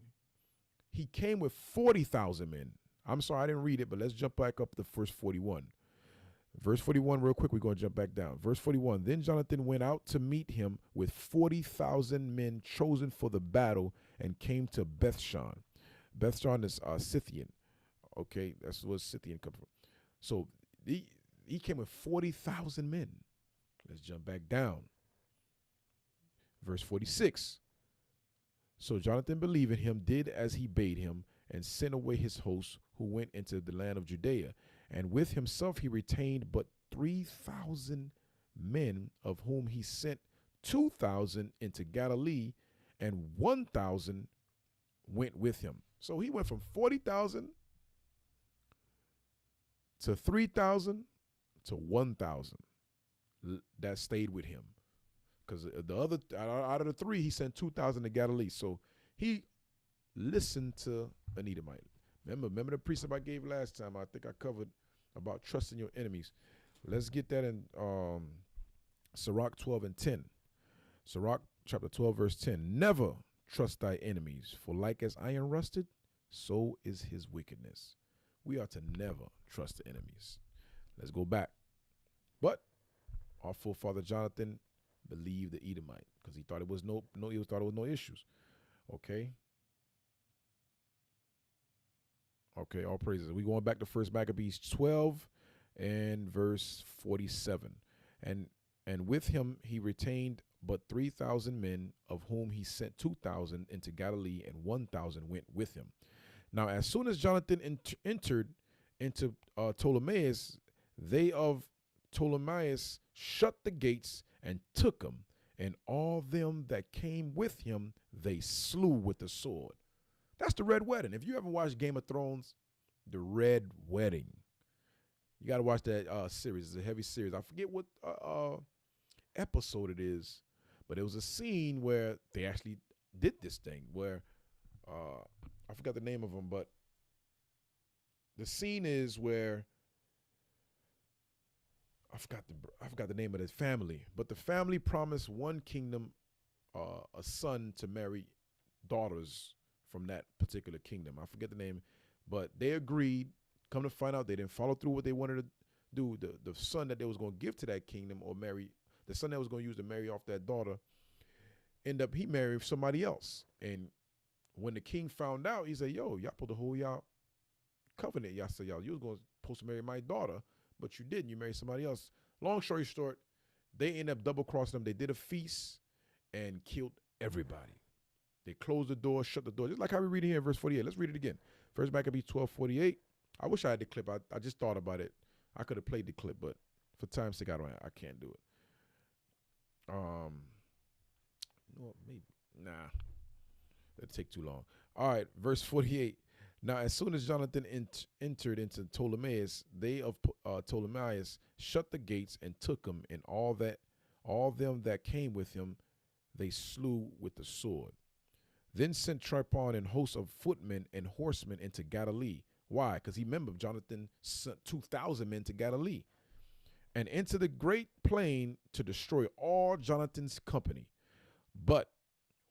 S1: he came with 40,000 men. I'm sorry, I didn't read it, but let's jump back up to verse 41. Verse 41, real quick, we're going to jump back down. Verse 41, then Jonathan went out to meet him with 40,000 men chosen for the battle, and came to Bethshan. Bethshan is Scythian. Okay, that's where Scythian comes from. So he came with 40,000 men. Let's jump back down. Verse 46. So Jonathan believing him did as he bade him, and sent away his hosts, who went into the land of Judea. And with himself he retained but 3,000 men, of whom he sent 2,000 into Galilee, and 1,000 went with him. So he went from 40,000 to 3,000 to 1,000 that stayed with him. Because the other, out of the three, he sent 2,000 to Galilee. So he listened to an Edomite. Remember the precept I gave last time? I think I covered about trusting your enemies. Let's get that in Sirach 12 and 10. Sirach chapter 12, verse 10. Never trust thy enemies, for like as iron rusted, so is his wickedness. We are to never trust the enemies. Let's go back. But our forefather Jonathan believed the Edomite, because he thought it was no issues. Okay. Okay, all praises. We going back to First Maccabees 12 and verse 47. And and with him he retained but 3,000 men, of whom he sent 2,000 into Galilee, and 1,000 went with him. Now, as soon as Jonathan entered into Ptolemais, they of Ptolemais shut the gates and took him, and all them that came with him they slew with the sword. That's the Red Wedding. If you ever watched Game of Thrones, the Red Wedding, you got to watch that series. It's a heavy series. I forget what episode it is, but it was a scene where they actually did this thing where I forgot the name of them, but the scene is where I forgot the name of the family, but the family promised one kingdom a son to marry daughters from that particular kingdom. I forget the name, but they agreed. Come to find out, they didn't follow through what they wanted to do. The son that they was going to give to that kingdom or marry, the son that was going to use to marry off that daughter, he married somebody else. And when the king found out, he said, "Yo, y'all put the whole y'all covenant. Y'all said you was supposed to marry my daughter, but you didn't. You married somebody else." Long story short, they ended up double crossing them. They did a feast and killed everybody. They closed the door, shut the door, just like how we read here in verse 48. Let's read it again. First Maccabees 12:48. I wish I had the clip. I just thought about it. I could have played the clip, but for time's sake, I can't do it. You know what? Maybe nah. That'd take too long. All right, verse 48. Now, as soon as Jonathan entered into Ptolemais, they of Ptolemais shut the gates and took him, and all them that came with him, they slew with the sword. Then sent Tripon and hosts of footmen and horsemen into Galilee. Why? Because he remembered Jonathan sent 2,000 men to Galilee and into the great plain to destroy all Jonathan's company. But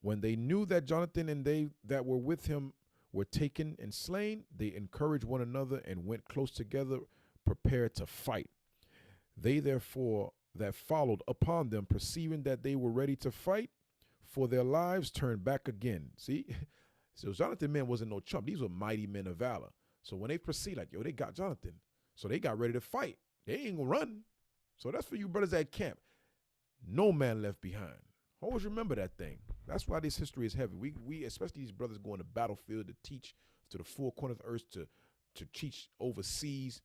S1: when they knew that Jonathan and they that were with him were taken and slain, they encouraged one another and went close together, prepared to fight. They therefore that followed upon them, perceiving that they were ready to fight for their lives, turned back again. See? So Jonathan men wasn't no chump. These were mighty men of valor. So when they proceed, like, yo, they got Jonathan. So they got ready to fight. They ain't gonna run. So that's for you brothers at camp. No man left behind. Always remember that thing. That's why this history is heavy. We especially these brothers go on the battlefield to teach to the four corners of the earth, to teach overseas.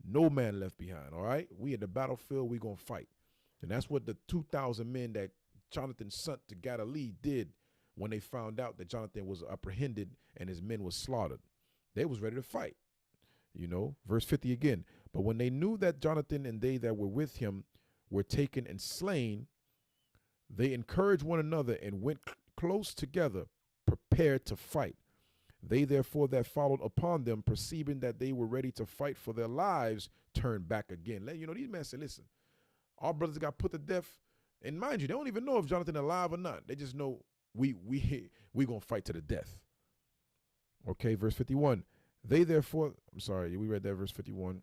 S1: No man left behind, all right? We at the battlefield, we gonna fight. And that's what the 2,000 men that Jonathan sent to Galilee did when they found out that Jonathan was apprehended and his men was slaughtered. They was ready to fight. You know, verse 50 again. But when they knew that Jonathan and they that were with him were taken and slain, they encouraged one another and went close together, prepared to fight. They therefore that followed upon them, perceiving that they were ready to fight for their lives, turned back again. You know, these men said, listen, our brothers got put to death. And mind you, they don't even know if Jonathan alive or not. They just know we gonna fight to the death. Okay, verse 51. They therefore, I'm sorry, we read that verse 51.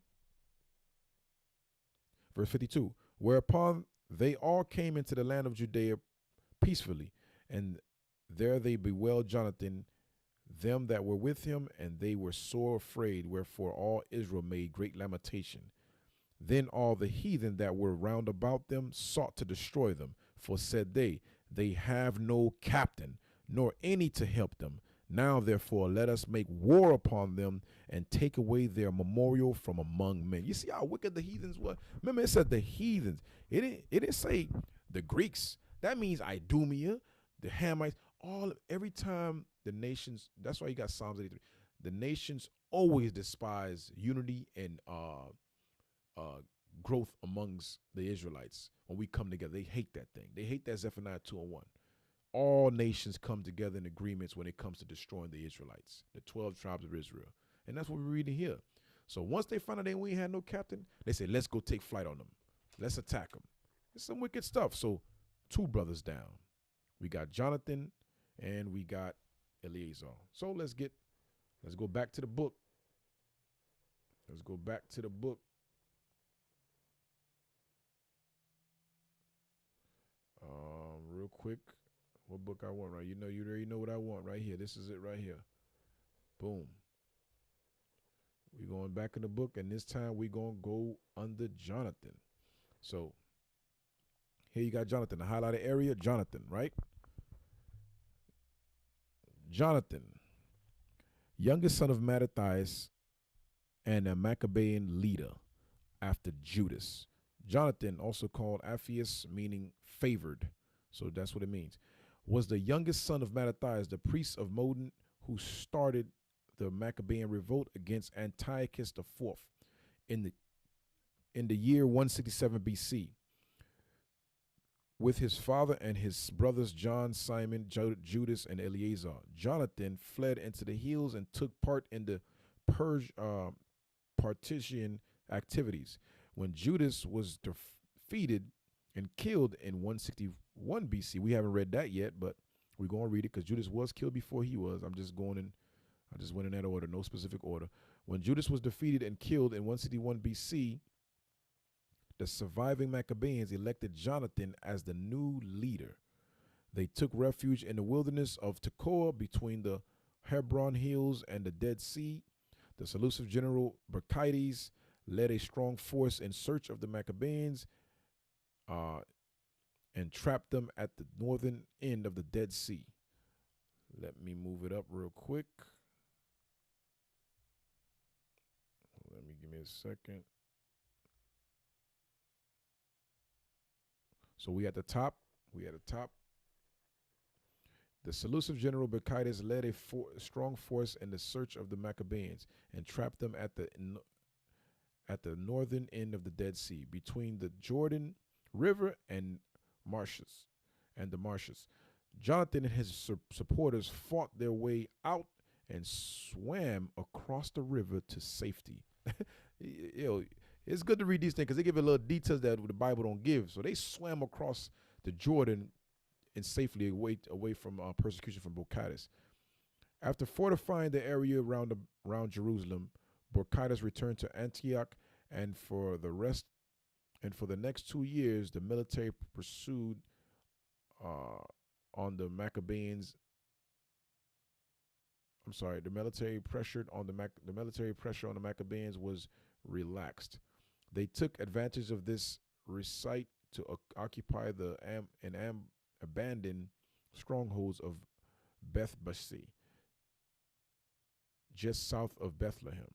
S1: Verse 52. Whereupon they all came into the land of Judea peacefully, and there they bewailed Jonathan, them that were with him, and they were sore afraid, wherefore all Israel made great lamentation. Then all the heathen that were round about them sought to destroy them, for said they have no captain, nor any to help them. Now therefore let us make war upon them and take away their memorial from among men. You see how wicked the heathens were? Remember, it said the heathens. It didn't say the Greeks. That means Idumea, the Hamites, every time the nations, that's why you got Psalms 83. The nations always despise unity and growth amongst the Israelites. When we come together, they hate that thing. They hate that Zephaniah 2:1. All nations come together in agreements when it comes to destroying the Israelites, the 12 tribes of Israel. And that's what we're reading here. So once they found out they ain't had no captain, they said, let's go take flight on them. Let's attack them. It's some wicked stuff. So 2 brothers down. We got Jonathan and we got Eleazar. So let's go back to the book. Let's go back to the book. Real quick. What book I want, right? You already know what I want right here. This is it right here. Boom. We're going back in the book, and this time we're going to go under Jonathan. So here you got Jonathan, the highlighted area, Jonathan, right? Jonathan, youngest son of Mattathias and a Maccabean leader after Judas. Jonathan, also called Aphius, meaning favored, so that's what it means, was the youngest son of Mattathias, the priest of Modin, who started the Maccabean revolt against Antiochus IV in the year 167 BC. With his father and his brothers John, Simon, Judas, and Eleazar, Jonathan fled into the hills and took part in the partisan activities. When Judas was defeated and killed in 161 BC, we haven't read that yet, but we're going to read it because Judas was killed before he was. I just went in that order, no specific order. When Judas was defeated and killed in 161 BC, the surviving Maccabees elected Jonathan as the new leader. They took refuge in the wilderness of Tekoa between the Hebron Hills and the Dead Sea. The Seleucid general Bacchides led a strong force in search of the Maccabees and trapped them at the northern end of the Dead Sea. Let me move it up real quick. Give me a second. So we at the top. The Seleucid general Bacchides led a strong force in the search of the Maccabees and trapped them at the northern end of the Dead Sea, between the Jordan River and the marshes. Jonathan and his supporters fought their way out and swam across the river to safety. It's good to read these things because they give a little details that the Bible don't give. So they swam across the Jordan and safely away from persecution from Bacchides. After fortifying the area around Jerusalem, Bacchides returned to Antioch, and for the next 2 years, the military pursued on the Maccabees. The military pressure on the Maccabees was relaxed. They took advantage of this respite to occupy the abandoned strongholds of Bethbasi, just south of Bethlehem.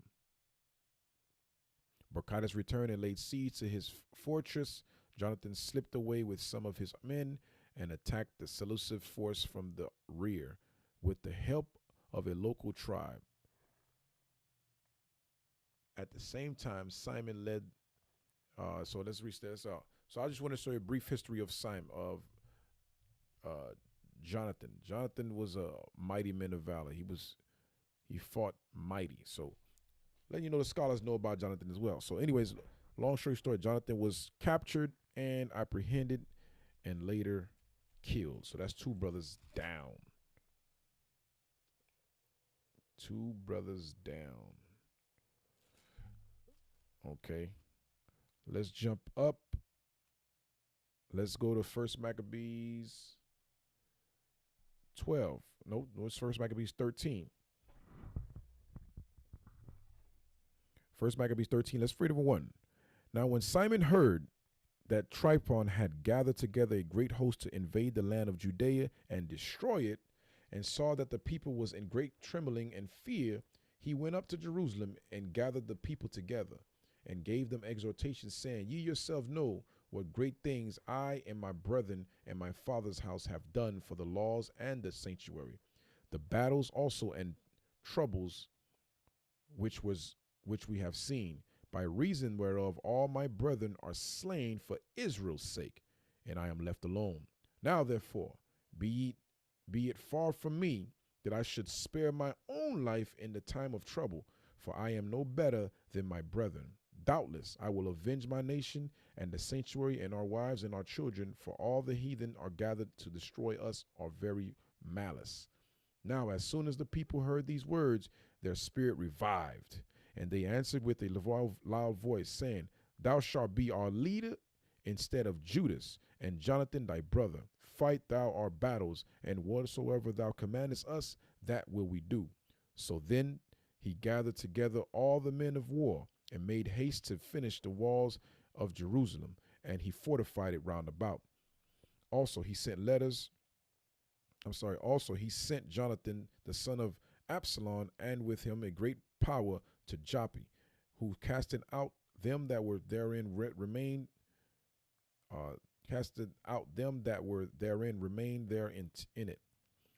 S1: Bacchides returned and laid siege to his fortress. Jonathan slipped away with some of his men and attacked the Seleucid force from the rear with the help of a local tribe. At the same time, Simon led. So let's reach this out. So I just want to show you a brief history of Jonathan. Jonathan was a mighty man of valor. He fought mighty. So letting you know, the scholars know about Jonathan as well. So anyways, long story short, Jonathan was captured and apprehended and later killed. So that's 2 brothers down. 2 brothers down. Okay. Let's jump up. Let's go to 1 Maccabees 12. No, it's 1 Maccabees 13. 1 Maccabees 13, let's read over 1. Now when Simon heard that Tryphon had gathered together a great host to invade the land of Judea and destroy it, and saw that the people was in great trembling and fear, he went up to Jerusalem and gathered the people together and gave them exhortation, saying, Ye yourselves know what great things I and my brethren and my father's house have done for the laws and the sanctuary, the battles also and troubles which we have seen, by reason whereof all my brethren are slain for Israel's sake, and I am left alone. Now therefore, be it far from me that I should spare my own life in the time of trouble, for I am no better than my brethren. Doubtless I will avenge my nation and the sanctuary and our wives and our children, for all the heathen are gathered to destroy us are very malice. Now as soon as the people heard these words, their spirit revived, and they answered with a loud voice, saying, Thou shalt be our leader instead of Judas, and Jonathan thy brother. Fight thou our battles, and whatsoever thou commandest us, that will we do. So then he gathered together all the men of war and made haste to finish the walls of Jerusalem, and he fortified it round about. Also, he sent letters. Also, he sent Jonathan, the son of Absalom, and with him a great power to Joppa, who casting out them that were therein remained, casted out them that were therein remained there in it.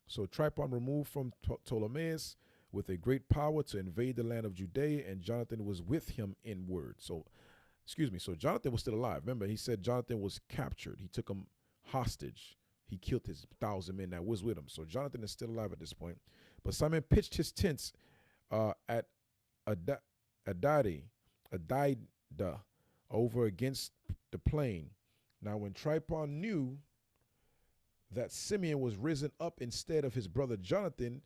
S1: So Tripon removed from Ptolemais with a great power to invade the land of Judea, and Jonathan was with him in word. So Jonathan was still alive. Remember, he said Jonathan was captured. He took him hostage. He killed his 1,000 men that was with him. So Jonathan is still alive at this point. But Simon pitched his tents at Adida over against the plain. Now when Tripon knew that Simeon was risen up instead of his brother Jonathan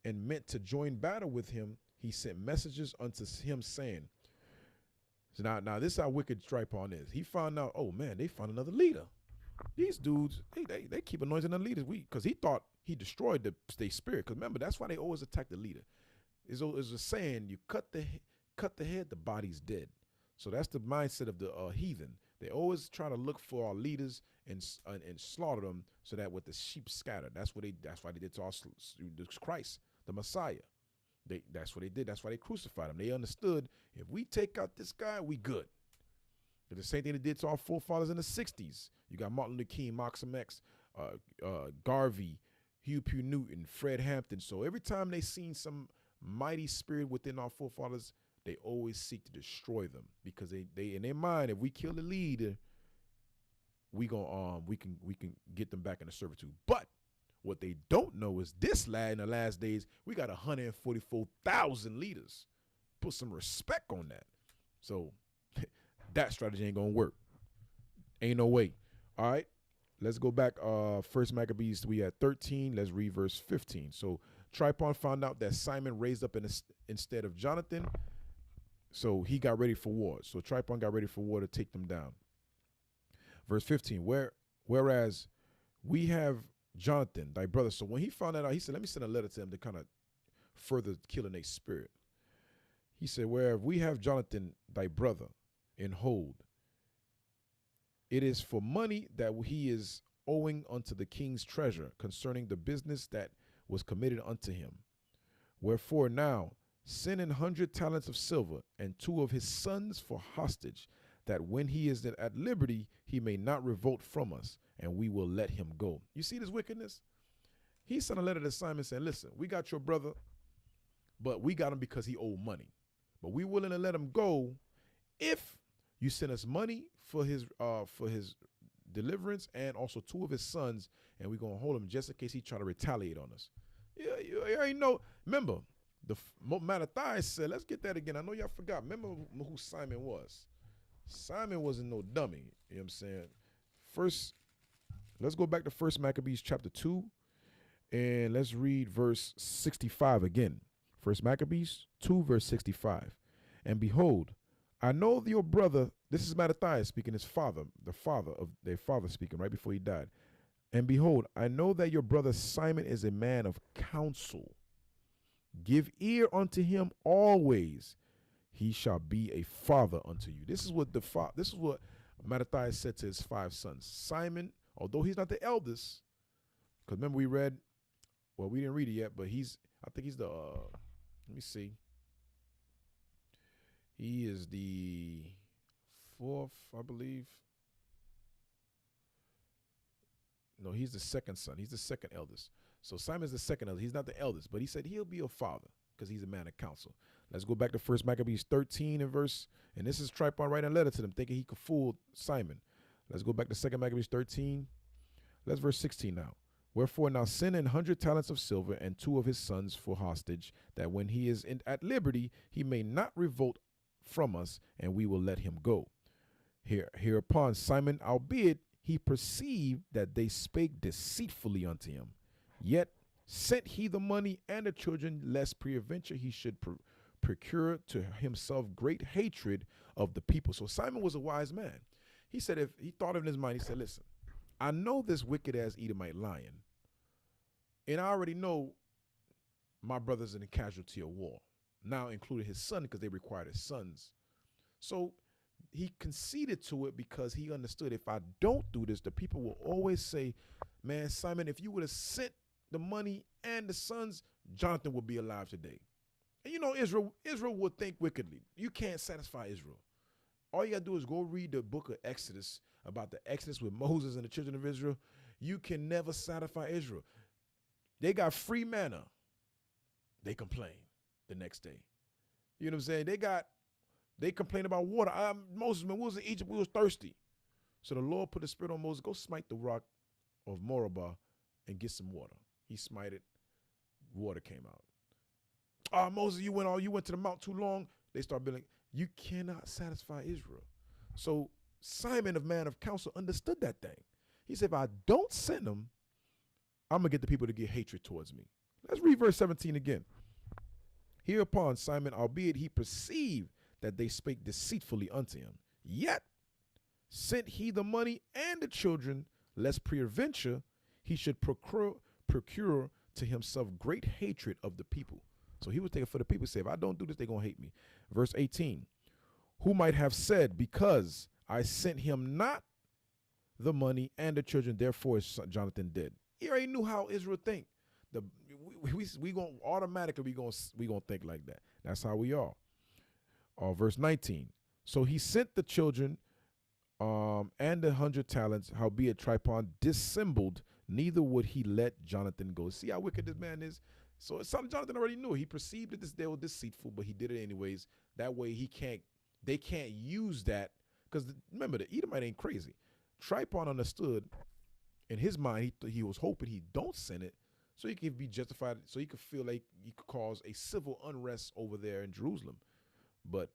S1: and meant to join battle with him, he sent messages unto him saying, so now this is how wicked Tripon is. He found out, oh man, they found another leader. These dudes, they keep anointing the leaders. Because he thought he destroyed the spirit. Because remember, that's why they always attack the leader. It's a saying, you cut the head, the body's dead. So that's the mindset of the heathen. They always try to look for our leaders and slaughter them so that with the sheep scattered. That's why they did to Christ, the Messiah. That's what they did. That's why they crucified him. They understood if we take out this guy, we good. It's the same thing they did to our forefathers in the 60s. You got Martin Luther King, Malcolm X, Garvey, Hugh P. Newton, Fred Hampton. So every time they seen some mighty spirit within our forefathers, they always seek to destroy them because they in their mind, if we kill the leader, we can get them back into servitude. But what they don't know is this lad in the last days, we got 144,000 leaders. Put some respect on that. So that strategy ain't gonna work. Ain't no way. All right, let's go back. First Maccabees, we had 13. Let's read verse 15. So Tripon found out that Simon raised up instead of Jonathan, so he got ready for war. So Tripon got ready for war to take them down. Verse 15. Whereas we have Jonathan, thy brother. So when he found that out, he said, let me send a letter to him to kind of further killing their spirit. He said, where we have Jonathan, thy brother, in hold, it is for money that he is owing unto the king's treasure concerning the business that was committed unto him. Wherefore now send 100 talents of silver and 2 of his sons for hostage, that when he is at liberty, he may not revolt from us, and we will let him go. You see this wickedness? He sent a letter to Simon saying, listen, we got your brother, but we got him because he owed money. But we willing to let him go if you send us money for his deliverance and also 2 of his sons, and we're going to hold him just in case he try to retaliate on us. Yeah, you ain't know. Remember, the Mattathias said, let's get that again. I know y'all forgot. Remember who Simon was. Simon wasn't no dummy. You know what I'm saying? First, let's go back to First Maccabees chapter 2, and let's read verse 65 again. First Maccabees 2, verse 65. And behold, I know your brother, this is Mattathias speaking, his father, the father of their father speaking right before he died. And behold, I know that your brother Simon is a man of counsel. Give ear unto him always. He shall be a father unto you. This is what Mattathias said to his 5 sons. Simon, although he's not the eldest, because remember we didn't read it yet, but I think he's the, let me see. He is the 4th, I believe. No, he's the 2nd son. He's the 2nd eldest. So Simon's the 2nd eldest. He's not the eldest, but he said he'll be a father because he's a man of counsel. Let's go back to First Maccabees 13 and this is Tripon writing a letter to them thinking he could fool Simon. Let's go back to 2 Maccabees 13. Let's verse 16 now. Wherefore now send 100 talents of silver and 2 of his sons for hostage, that when he is at liberty, he may not revolt from us, and we will let him go. Hereupon Simon, albeit he perceived that they spake deceitfully unto him, yet sent he the money and the children, lest peradventure he should procure to himself great hatred of the people. So Simon was a wise man. He said, if he thought in his mind, he said, listen, I know this wicked ass Edomite lion, and I already know my brother's in a casualty of war. now included his son because they required his sons. So he conceded to it because he understood, if I don't do this, the people will always say, man, Simon, if you would have sent the money and the sons, Jonathan would be alive today. And you know, Israel would think wickedly. You can't satisfy Israel. All you got to do is go read the book of Exodus about the Exodus with Moses and the children of Israel. You can never satisfy Israel. They got free manna. They complain the next day. You know what I'm saying? They complain about water. Moses, when we was in Egypt, we was thirsty. So the Lord put the spirit on Moses, go smite the rock of Morabah and get some water. He smited, water came out. Moses, you went to the mount too long. They start building. You cannot satisfy Israel. So Simon, of man of counsel, understood that thing. He said, if I don't send them, I'm going to get the people to get hatred towards me. Let's read verse 17 again. Hereupon Simon, albeit he perceived that they spake deceitfully unto him, yet sent he the money and the children, lest peradventure he should procure to himself great hatred of the people. So he was taking for the people, say, if I don't do this, they're going to hate me. Verse 18, who might have said, because I sent him not the money and the children, therefore is Jonathan dead. He already knew how Israel think. We going automatically we gonna think like that. That's how we are. Verse 19. So he sent the children and the 100 talents, howbeit Tripon dissembled, neither would he let Jonathan go. See how wicked this man is? So it's something Jonathan already knew. He perceived that they were deceitful, but he did it anyways. That way they can't use that, because remember, the Edomite ain't crazy. Tripon understood in his mind, he was hoping he don't send it so he could be justified, so he could feel like he could cause a civil unrest over there in Jerusalem. But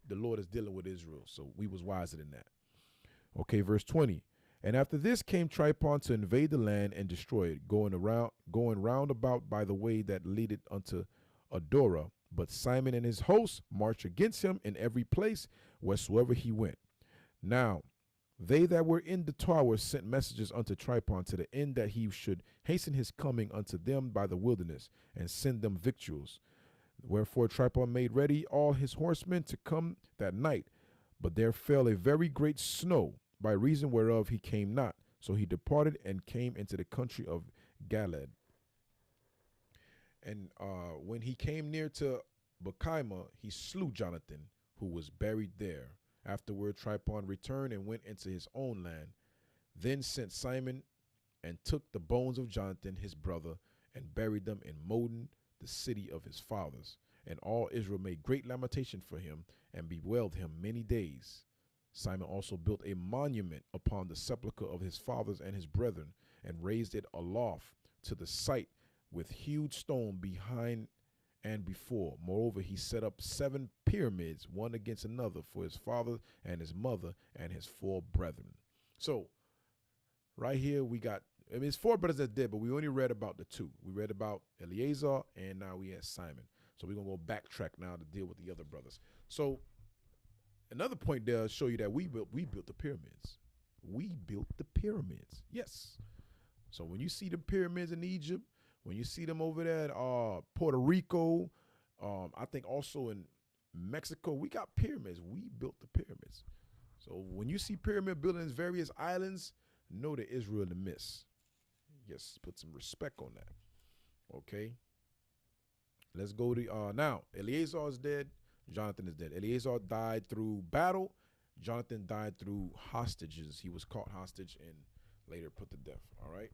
S1: the Lord is dealing with Israel, so we was wiser than that. Okay, verse 20. And after this came Tripon to invade the land and destroy it, going round about by the way that leadeth unto Adorah. But Simon and his hosts marched against him in every place wheresoever he went. Now they that were in the tower sent messages unto Tripon to the end that he should hasten his coming unto them by the wilderness and send them victuals. Wherefore Tripon made ready all his horsemen to come that night. But there fell a very great snow, by reason whereof he came not. So he departed and came into the country of Galad. And when he came near to Bechima, he slew Jonathan, who was buried there. Afterward Tripon returned and went into his own land. Then sent Simon and took the bones of Jonathan his brother and buried them in Modin, the city of his fathers. And all Israel made great lamentation for him and bewailed him many days. Simon also built a monument upon the sepulchre of his fathers and his brethren, and raised it aloft to the sight with huge stone behind and before. Moreover, he set up 7 pyramids, one against another, for his father and his mother and his 4 brethren. So right here we got, it's 4 brothers that did, but we only read about the 2. We read about Eleazar, and now we have Simon. So we're going to go backtrack now to deal with the other brothers. So another point there show you that we built the pyramids. We built the pyramids. Yes. So when you see the pyramids in Egypt, when you see them over there at Puerto Rico, I think also in Mexico, we got pyramids. We built the pyramids. So when you see pyramid buildings, various islands, know that Israel in the midst. Yes, put some respect on that. Okay. Let's go to now. Eleazar is dead. Jonathan is dead. Eleazar died through battle. Jonathan died through hostages. He was caught hostage and later put to death. All right.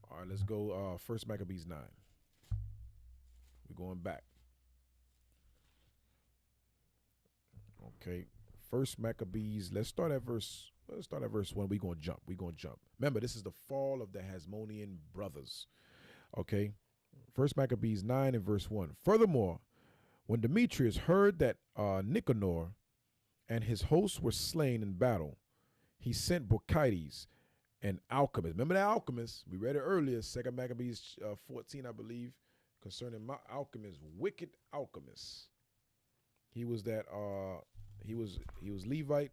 S1: All right, let's go 1 Maccabees 9. We're going back. Okay. 1 Maccabees, let's start at verse 1. We're going to jump. Remember, this is the fall of the Hasmonean brothers. Okay. 1 Maccabees 9 and verse 1. Furthermore, when Demetrius heard that Nicanor and his hosts were slain in battle, he sent Bauchides, an alchemist. Remember that alchemist? We read it earlier, 2 Maccabees 14, I believe, concerning my alchemist, wicked alchemist. He was that he was Levite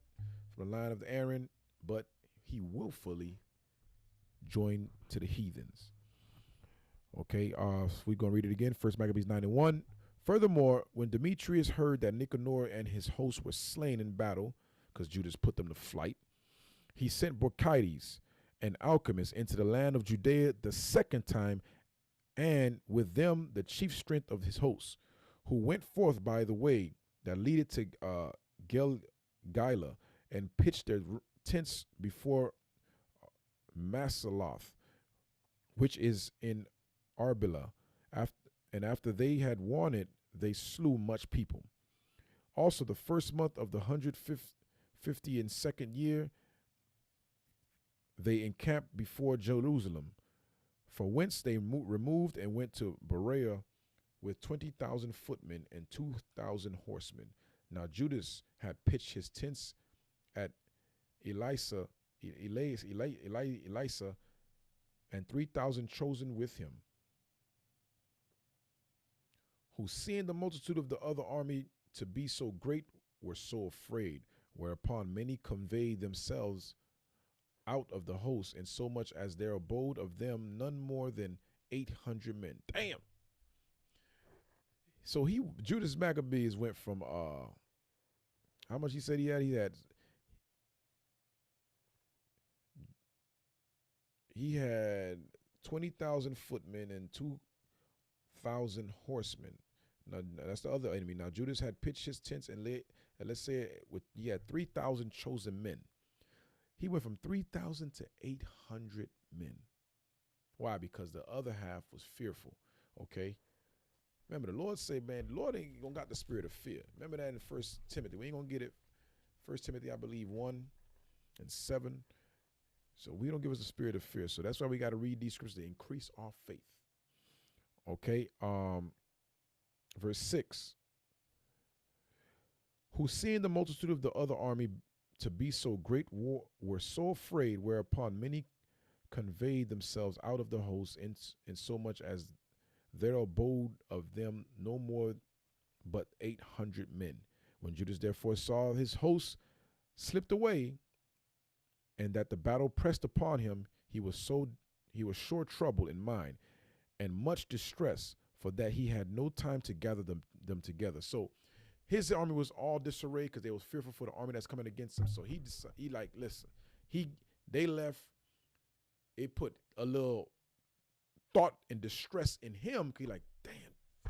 S1: from the line of Aaron, but he willfully joined to the heathens. Okay, we're going to read it again. First Maccabees 9:1. Furthermore, when Demetrius heard that Nicanor and his hosts were slain in battle, because Judas put them to flight, he sent Bauchides, an alchemist, into the land of Judea the second time, and with them the chief strength of his hosts, who went forth by the way that leadeth to Gila, and pitched their tents before Masaloth, which is in Arbela. And after they had won it, they slew much people. Also, the first month of the 152nd year, they encamped before Jerusalem, for whence they removed and went to Berea with 20,000 footmen and 2,000 horsemen. Now Judas had pitched his tents at Elisa, and 3,000 chosen with him, who seeing the multitude of the other army to be so great were so afraid, whereupon many conveyed themselves out of the host, in so much as there abode of them none more than 800 men. Damn. So Judas Maccabees went from how much he said he had? He had 20,000 footmen and 2,000 horsemen. Now that's the other enemy. Now Judas had pitched his tents and let's say he had 3,000 chosen men. He went from 3,000 to 800 men. Why? Because the other half was fearful. Okay. Remember, the Lord said, man, the Lord ain't gonna got the spirit of fear. Remember that in 1 Timothy. We ain't gonna get it. 1 Timothy, I believe, 1:7. So we don't give us a spirit of fear. So that's why we got to read these scriptures to increase our faith. Okay. Verse 6. Who seeing the multitude of the other army to be so great were so afraid, whereupon many conveyed themselves out of the host, in so much as there abode of them no more but 800 men. When Judas therefore saw his hosts slipped away, and that the battle pressed upon him, he was sore troubled in mind, and much distress, for that he had no time to gather them together. So his army was all disarray because they was fearful for the army that's coming against him. So he like, listen, they left. It put a little thought and distress in him. He like, damn,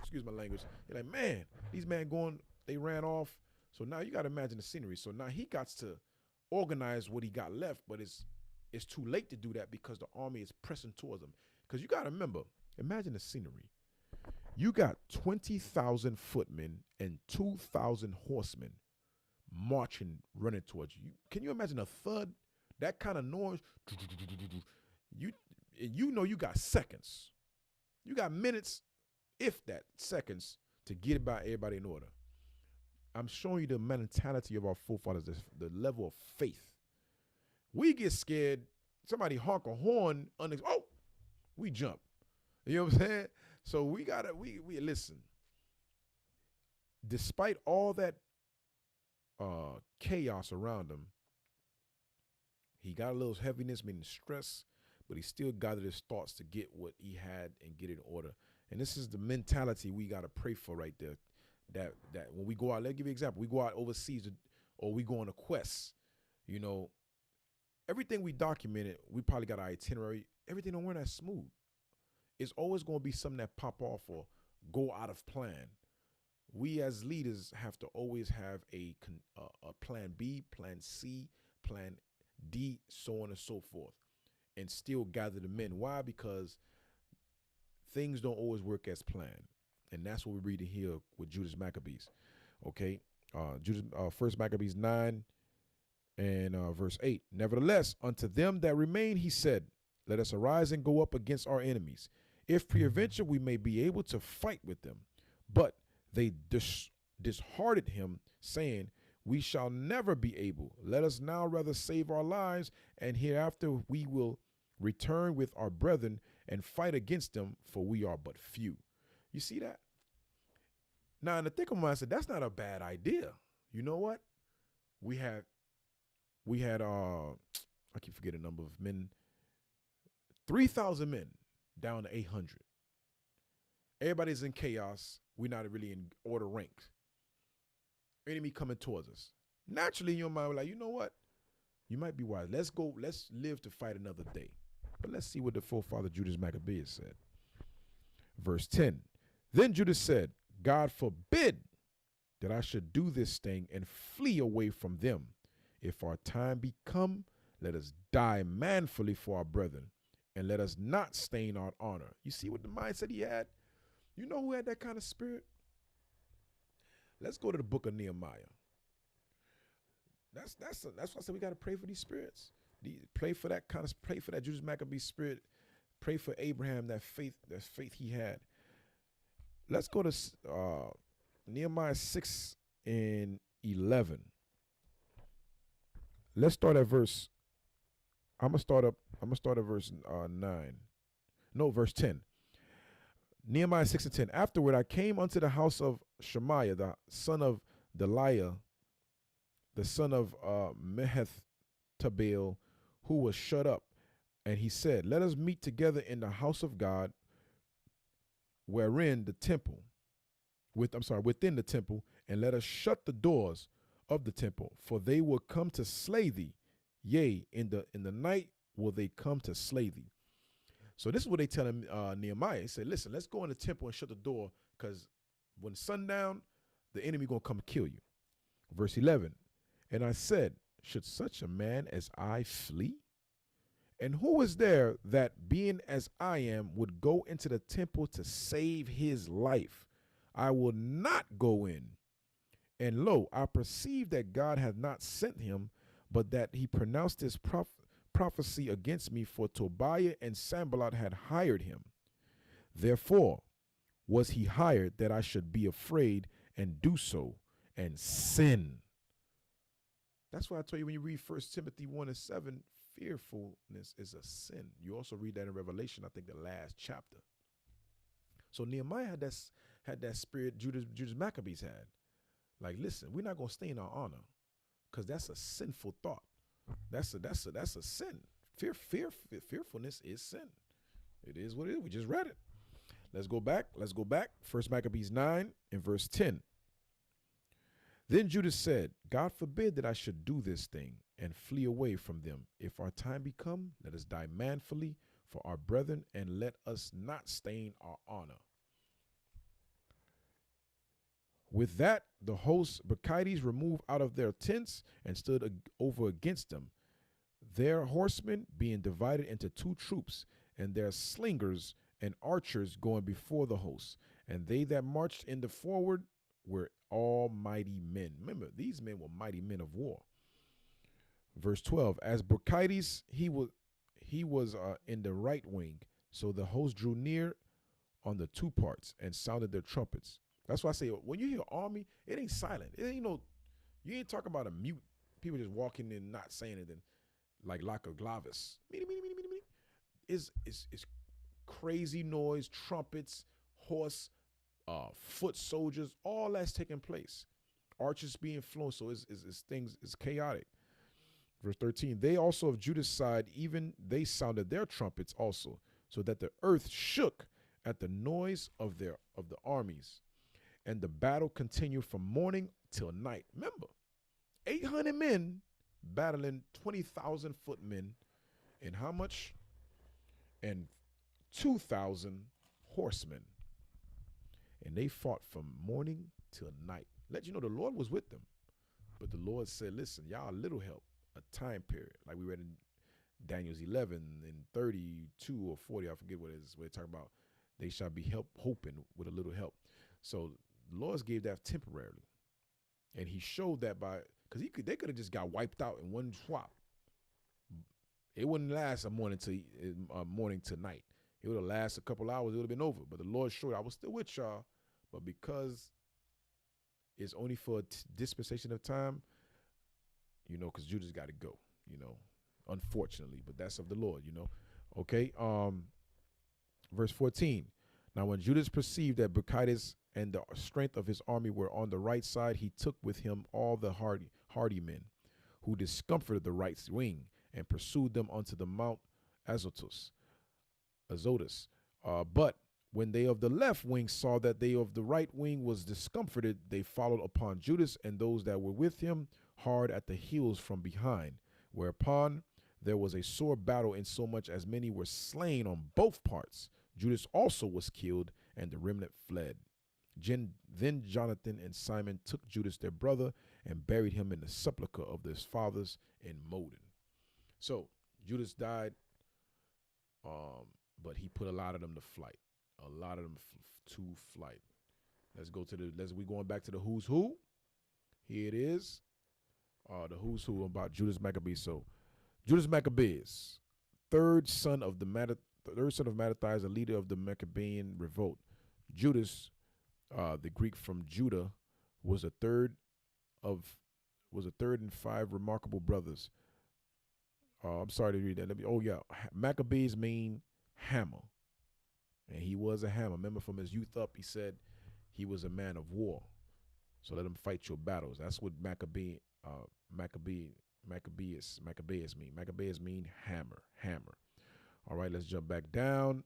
S1: excuse my language. He like, man, these men they ran off. So now you got to imagine the scenery. So now he got to organize what he got left, but it's too late to do that because the army is pressing towards him. Because you got to remember, imagine the scenery. You got 20,000 footmen and 2,000 horsemen marching, running towards you. Can you imagine a thud? That kind of noise. You know you got seconds. You got minutes, if that, seconds, to get about everybody in order. I'm showing you the mentality of our forefathers, the level of faith. We get scared. Somebody honk a horn, we jump. You know what I'm saying? So we listen. Despite all that chaos around him, he got a little heaviness, meaning stress, but he still gathered his thoughts to get what he had and get it in order. And this is the mentality we got to pray for right there. That when we go out, let's give you an example. We go out overseas or we go on a quest, everything we documented, we probably got our itinerary. Everything don't run that smooth. It's always going to be something that pop off or go out of plan. We as leaders have to always have a plan B, plan C, plan D, so on and so forth, and still gather the men. Why? Because things don't always work as planned. And that's what we read here with Judas Maccabees. Okay. First Maccabees 9 and verse 8. Nevertheless, unto them that remain, he said, let us arise and go up against our enemies, if peradventure we may be able to fight with them. But they disheartened him, saying, we shall never be able. Let us now rather save our lives, and hereafter we will return with our brethren and fight against them, for we are but few. You see that? Now, in the thick of my mind, I said, that's not a bad idea. You know what? We had I keep forgetting the number of men, 3,000 men down to 800. Everybody's in chaos. We're not really in order ranks. Enemy coming towards us. Naturally, in your mind, we're like, you know what? You might be wise. Let's go. Let's live to fight another day. But let's see what the forefather Judas Maccabeus said. Verse 10. Then Judas said, God forbid that I should do this thing and flee away from them. If our time be come, let us die manfully for our brethren, and let us not stain our honor. You see what the mindset he had? You know who had that kind of spirit? Let's go to the book of Nehemiah. That's why I said we got to pray for these spirits. Pray for that Judas Maccabee spirit. Pray for Abraham, that faith he had. Let's go to Nehemiah 6 and 11. Let's start at verse. I'm gonna start at verse 9. No, verse 10. Nehemiah 6 and 10. Afterward, I came unto the house of Shemaiah, the son of Delaiah, the son of Mehetabel, who was shut up. And he said, let us meet together in the house of God, within the temple, and let us shut the doors of the temple, for they will come to slay thee. Yea, in the night will they come to slay thee. So this is what they tell him, Nehemiah. He said, listen, let's go in the temple and shut the door, because when sundown, the enemy going to come kill you. Verse 11, and I said, should such a man as I flee? And who is there that, being as I am, would go into the temple to save his life? I will not go in. And lo, I perceive that God hath not sent him, but that he pronounced his prophecy against me, for Tobiah and Sanballat had hired him. Therefore was he hired, that I should be afraid and do so and sin. That's why I tell you, when you read 1 Timothy 1 and 7, fearfulness is a sin. You also read that in Revelation, I think the last chapter. So Nehemiah had that spirit Judas Maccabees had. Like, listen, we're not going to stain our honor, because that's a sinful thought. That's a sin. Fearfulness is sin. It is what it is. We just read it. Let's go back. 1 Maccabees 9 and verse 10. Then Judas said, God forbid that I should do this thing and flee away from them. If our time be come, let us die manfully for our brethren, and let us not stain our honor. With that, the host Bacchides removed out of their tents and stood over against them, their horsemen being divided into two troops, and their slingers and archers going before the host. And they that marched in the forward were all mighty men. Remember, these men were mighty men of war. Verse 12, as Bacchides, he was in the right wing. So the host drew near on the two parts and sounded their trumpets. That's why I say, when you hear army, it ain't silent. It ain't you ain't talking about a mute. People just walking in, not saying anything, like Lacoglavis. It's crazy noise, trumpets, horse, foot soldiers, all that's taking place. Archers being flown, so it's chaotic. Verse 13, they also of Judas' side, even they sounded their trumpets also, so that the earth shook at the noise of the armies. And the battle continued from morning till night. Remember, 800 men battling 20,000 footmen, and how much? And 2,000 horsemen. And they fought from morning till night. Let you know the Lord was with them. But the Lord said, listen, y'all a little help, a time period. Like we read in Daniel's 11 and 32 or 40, I forget what it is, where they talk about they shall be hoping with a little help. So the Lord gave that temporarily. And he showed that because they could have just got wiped out in one swap. It wouldn't last a morning to night. It would have lasted a couple hours. It would have been over. But the Lord showed I was still with y'all. But because it's only for a dispensation of time, because Judas got to go, unfortunately. But that's of the Lord, Okay. Verse 14. Now when Judas perceived that Bacchides and the strength of his army were on the right side, he took with him all the hardy men, who discomfited the right wing, and pursued them unto the Mount Azotus. But When they of the left wing saw that they of the right wing was discomforted, they followed upon Judas and those that were with him hard at the heels from behind, whereupon there was a sore battle, insomuch as many were slain on both parts. Judas also was killed, and the remnant fled. Then Jonathan and Simon took Judas their brother and buried him in the sepulchre of his fathers in Modin. So Judas died, but he put a lot of them to flight. A lot of them to flight. We going back to the who's who. Here it is. The who's who about Judas Maccabees. So Judas Maccabees, third son of Mattathias, the leader of the Maccabean revolt. Judas, the Greek from Judah, was a third in 5 remarkable brothers. I'm sorry to read that. Maccabees mean hammer. And he was a hammer. Remember, from his youth up, he said he was a man of war. So let him fight your battles. That's what Maccabees mean. Maccabees mean hammer. All right, let's jump back down.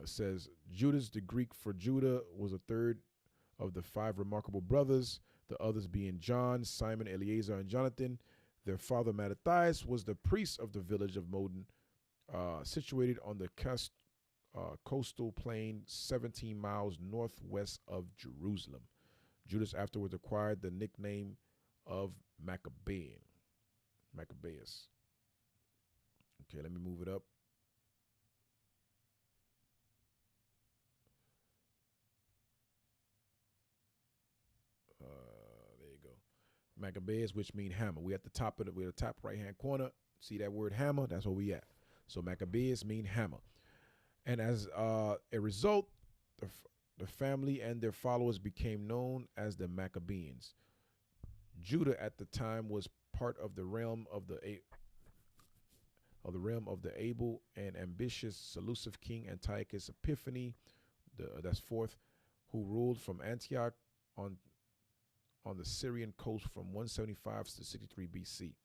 S1: It says Judas, the Greek for Judah, was a third of the 5 remarkable brothers, the others being John, Simon, Eleazar, and Jonathan. Their father Mattathias was the priest of the village of Modin, situated on the coastal plain 17 miles northwest of Jerusalem. Judas afterwards acquired the nickname of Maccabeus. Okay, let me move it up. There you go. Maccabeus, which mean hammer. We're at the top right-hand corner. See that word hammer? That's where we at. So Maccabeus mean hammer. And as a result, the family and their followers became known as the Maccabeans. Judah at the time was part of the realm of the able and ambitious Seleucid king Antiochus Epiphanes, that's fourth, who ruled from Antioch on the Syrian coast from 175 to 63 BC.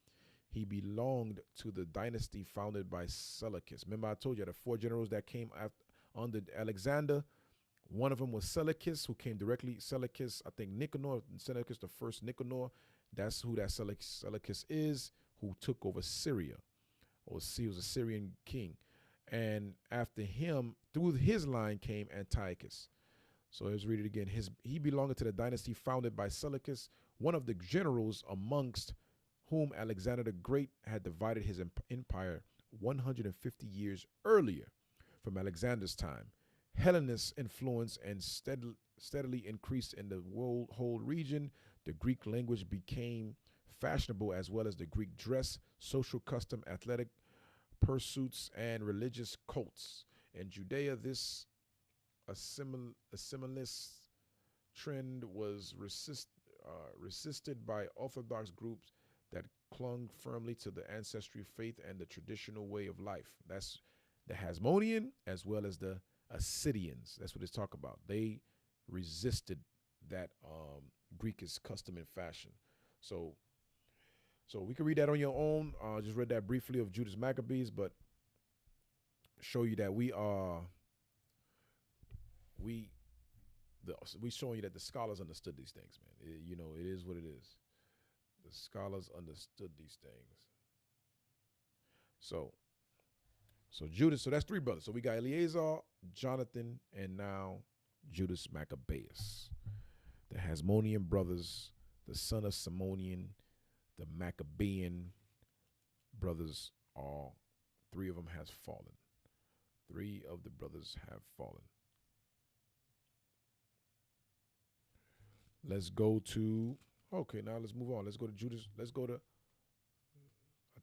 S1: He belonged to the dynasty founded by Seleucus. Remember, I told you the 4 generals that came under Alexander. One of them was Seleucus, who came directly. Seleucus, I think Nicanor, Seleucus, the first Nicanor. That's who that Seleucus is, who took over Syria. He was a Syrian king. And after him, through his line came Antiochus. So let's read it again. He belonged to the dynasty founded by Seleucus, one of the generals amongst whom Alexander the Great had divided his empire 150 years earlier. From Alexander's time, Hellenist influence and steadily increased in the whole region. The Greek language became fashionable, as well as the Greek dress, social custom, athletic pursuits, and religious cults. In Judea, this assimilationist trend was resisted by Orthodox groups that clung firmly to the ancestry faith and the traditional way of life. That's the Hasmonean as well as the Assyrians. That's what it's talk about. They resisted that Greekish custom and fashion. So we can read that on your own. Just read that briefly of Judas Maccabees, but show you that we showing you that the scholars understood these things, man. It is what it is. The scholars understood these things. So Judas, so that's 3 brothers. So we got Eleazar, Jonathan, and now Judas Maccabeus. The Hasmonean brothers, the son of Simonian, the Maccabean brothers, all 3 of them has fallen. 3 of the brothers have fallen. Let's go to, okay, now let's move on. Let's go to Judas. I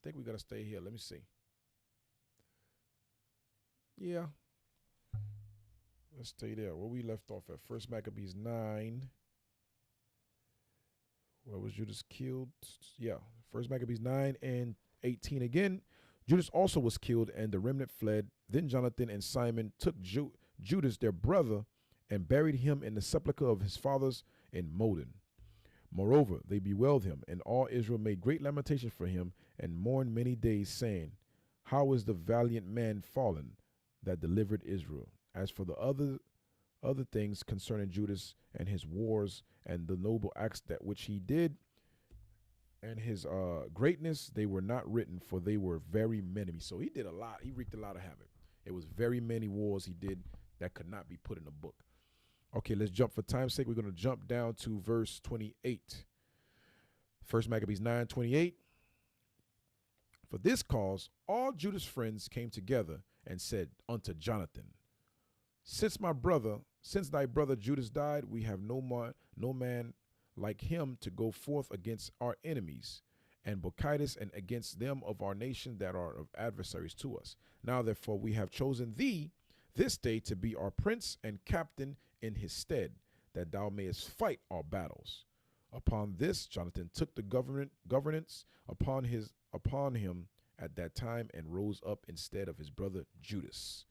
S1: think we got to stay here. Let me see. Yeah. Let's stay there. Where we left off at. First Maccabees 9. Where was Judas killed? Yeah. First Maccabees 9 and 18 again. Judas also was killed, and the remnant fled. Then Jonathan and Simon took Judas, their brother, and buried him in the sepulchre of his fathers in Modin. Moreover, they bewailed him, and all Israel made great lamentation for him, and mourned many days, saying, How is the valiant man fallen that delivered Israel? As for the other things concerning Judas and his wars and the noble acts that which he did and his greatness, they were not written, for they were very many. So he did a lot. He wreaked a lot of havoc. It was very many wars he did that could not be put in a book. Okay, let's jump for time's sake. We're going to jump down to verse 28. First Maccabees 9:28. For this cause all Judah's friends came together and said unto Jonathan, Since thy brother Judas died, we have no man like him to go forth against our enemies, and Bauchitis, and against them of our nation that are of adversaries to us. Now therefore we have chosen thee this day to be our prince and captain in his stead, that thou mayest fight our battles. Upon this Jonathan took the governance upon him at that time, and rose up instead of his brother Judas.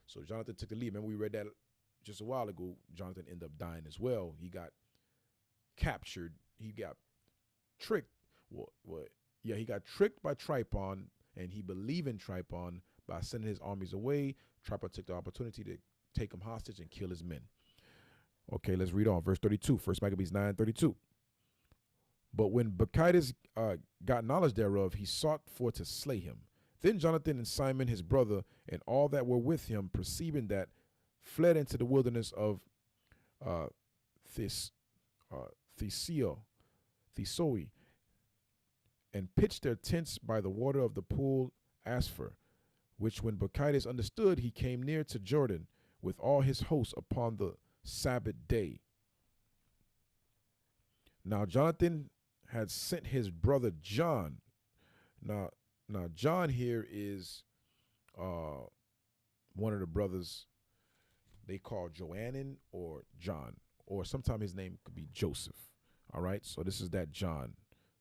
S1: So Jonathan took the lead. Remember, we read that just a while ago. Jonathan ended up dying as well. He got captured. He got tricked. He got tricked by Tryphon, and he believed in Tryphon by sending his armies away. Tryphon took the opportunity to take him hostage and kill his men. Okay, let's read on. Verse 32, 1 Maccabees 9:32. But when Bauchitis got knowledge thereof, he sought for to slay him. Then Jonathan and Simon his brother and all that were with him, perceiving that, fled into the wilderness of Thesoi, and pitched their tents by the water of the pool Asphar, which when Bauchitis understood, he came near to Jordan with all his hosts upon the Sabbath day. Now Jonathan had sent his brother John. Now John here is one of the brothers they call Joannan or John, or sometimes his name could be Joseph. All right, so this is that John,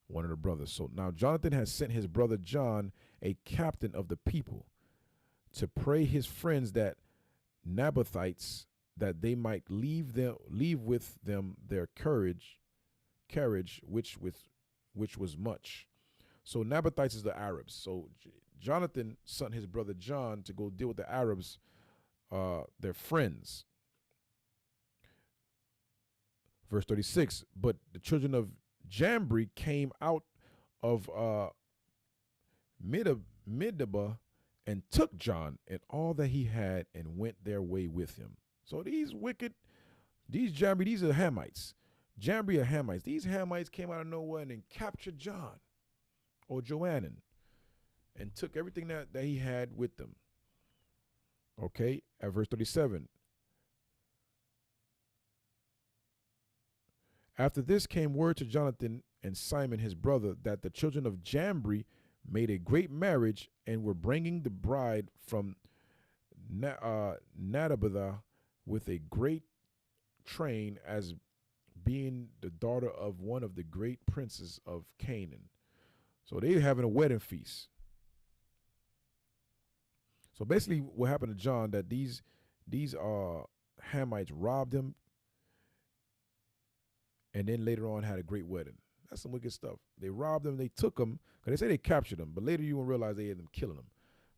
S1: one of the brothers. So now Jonathan has sent his brother John, a captain of the people, to pray his friends that Nabathites, that they might leave with them their carriage, which was much. So Nabathites is the Arabs. So Jonathan sent his brother John to go deal with the Arabs, their friends. Verse 36, but the children of Jambri came out of Midaba and took John and all that he had and went their way with him. So these Jambri, these are Hamites. Jambri are Hamites. These Hamites came out of nowhere and then captured John or Joannan and took everything that he had with them. Okay, at verse 37. After this came word to Jonathan and Simon his brother that the children of Jambri made a great marriage and were bringing the bride from Nadabatha with a great train, as being the daughter of one of the great princes of Canaan. So they're having a wedding feast. So basically what happened to John, that these Hamites robbed him and then later on had a great wedding. That's some wicked stuff. They robbed him, they took him, because they say they captured him, but later you will realize they had them killing him.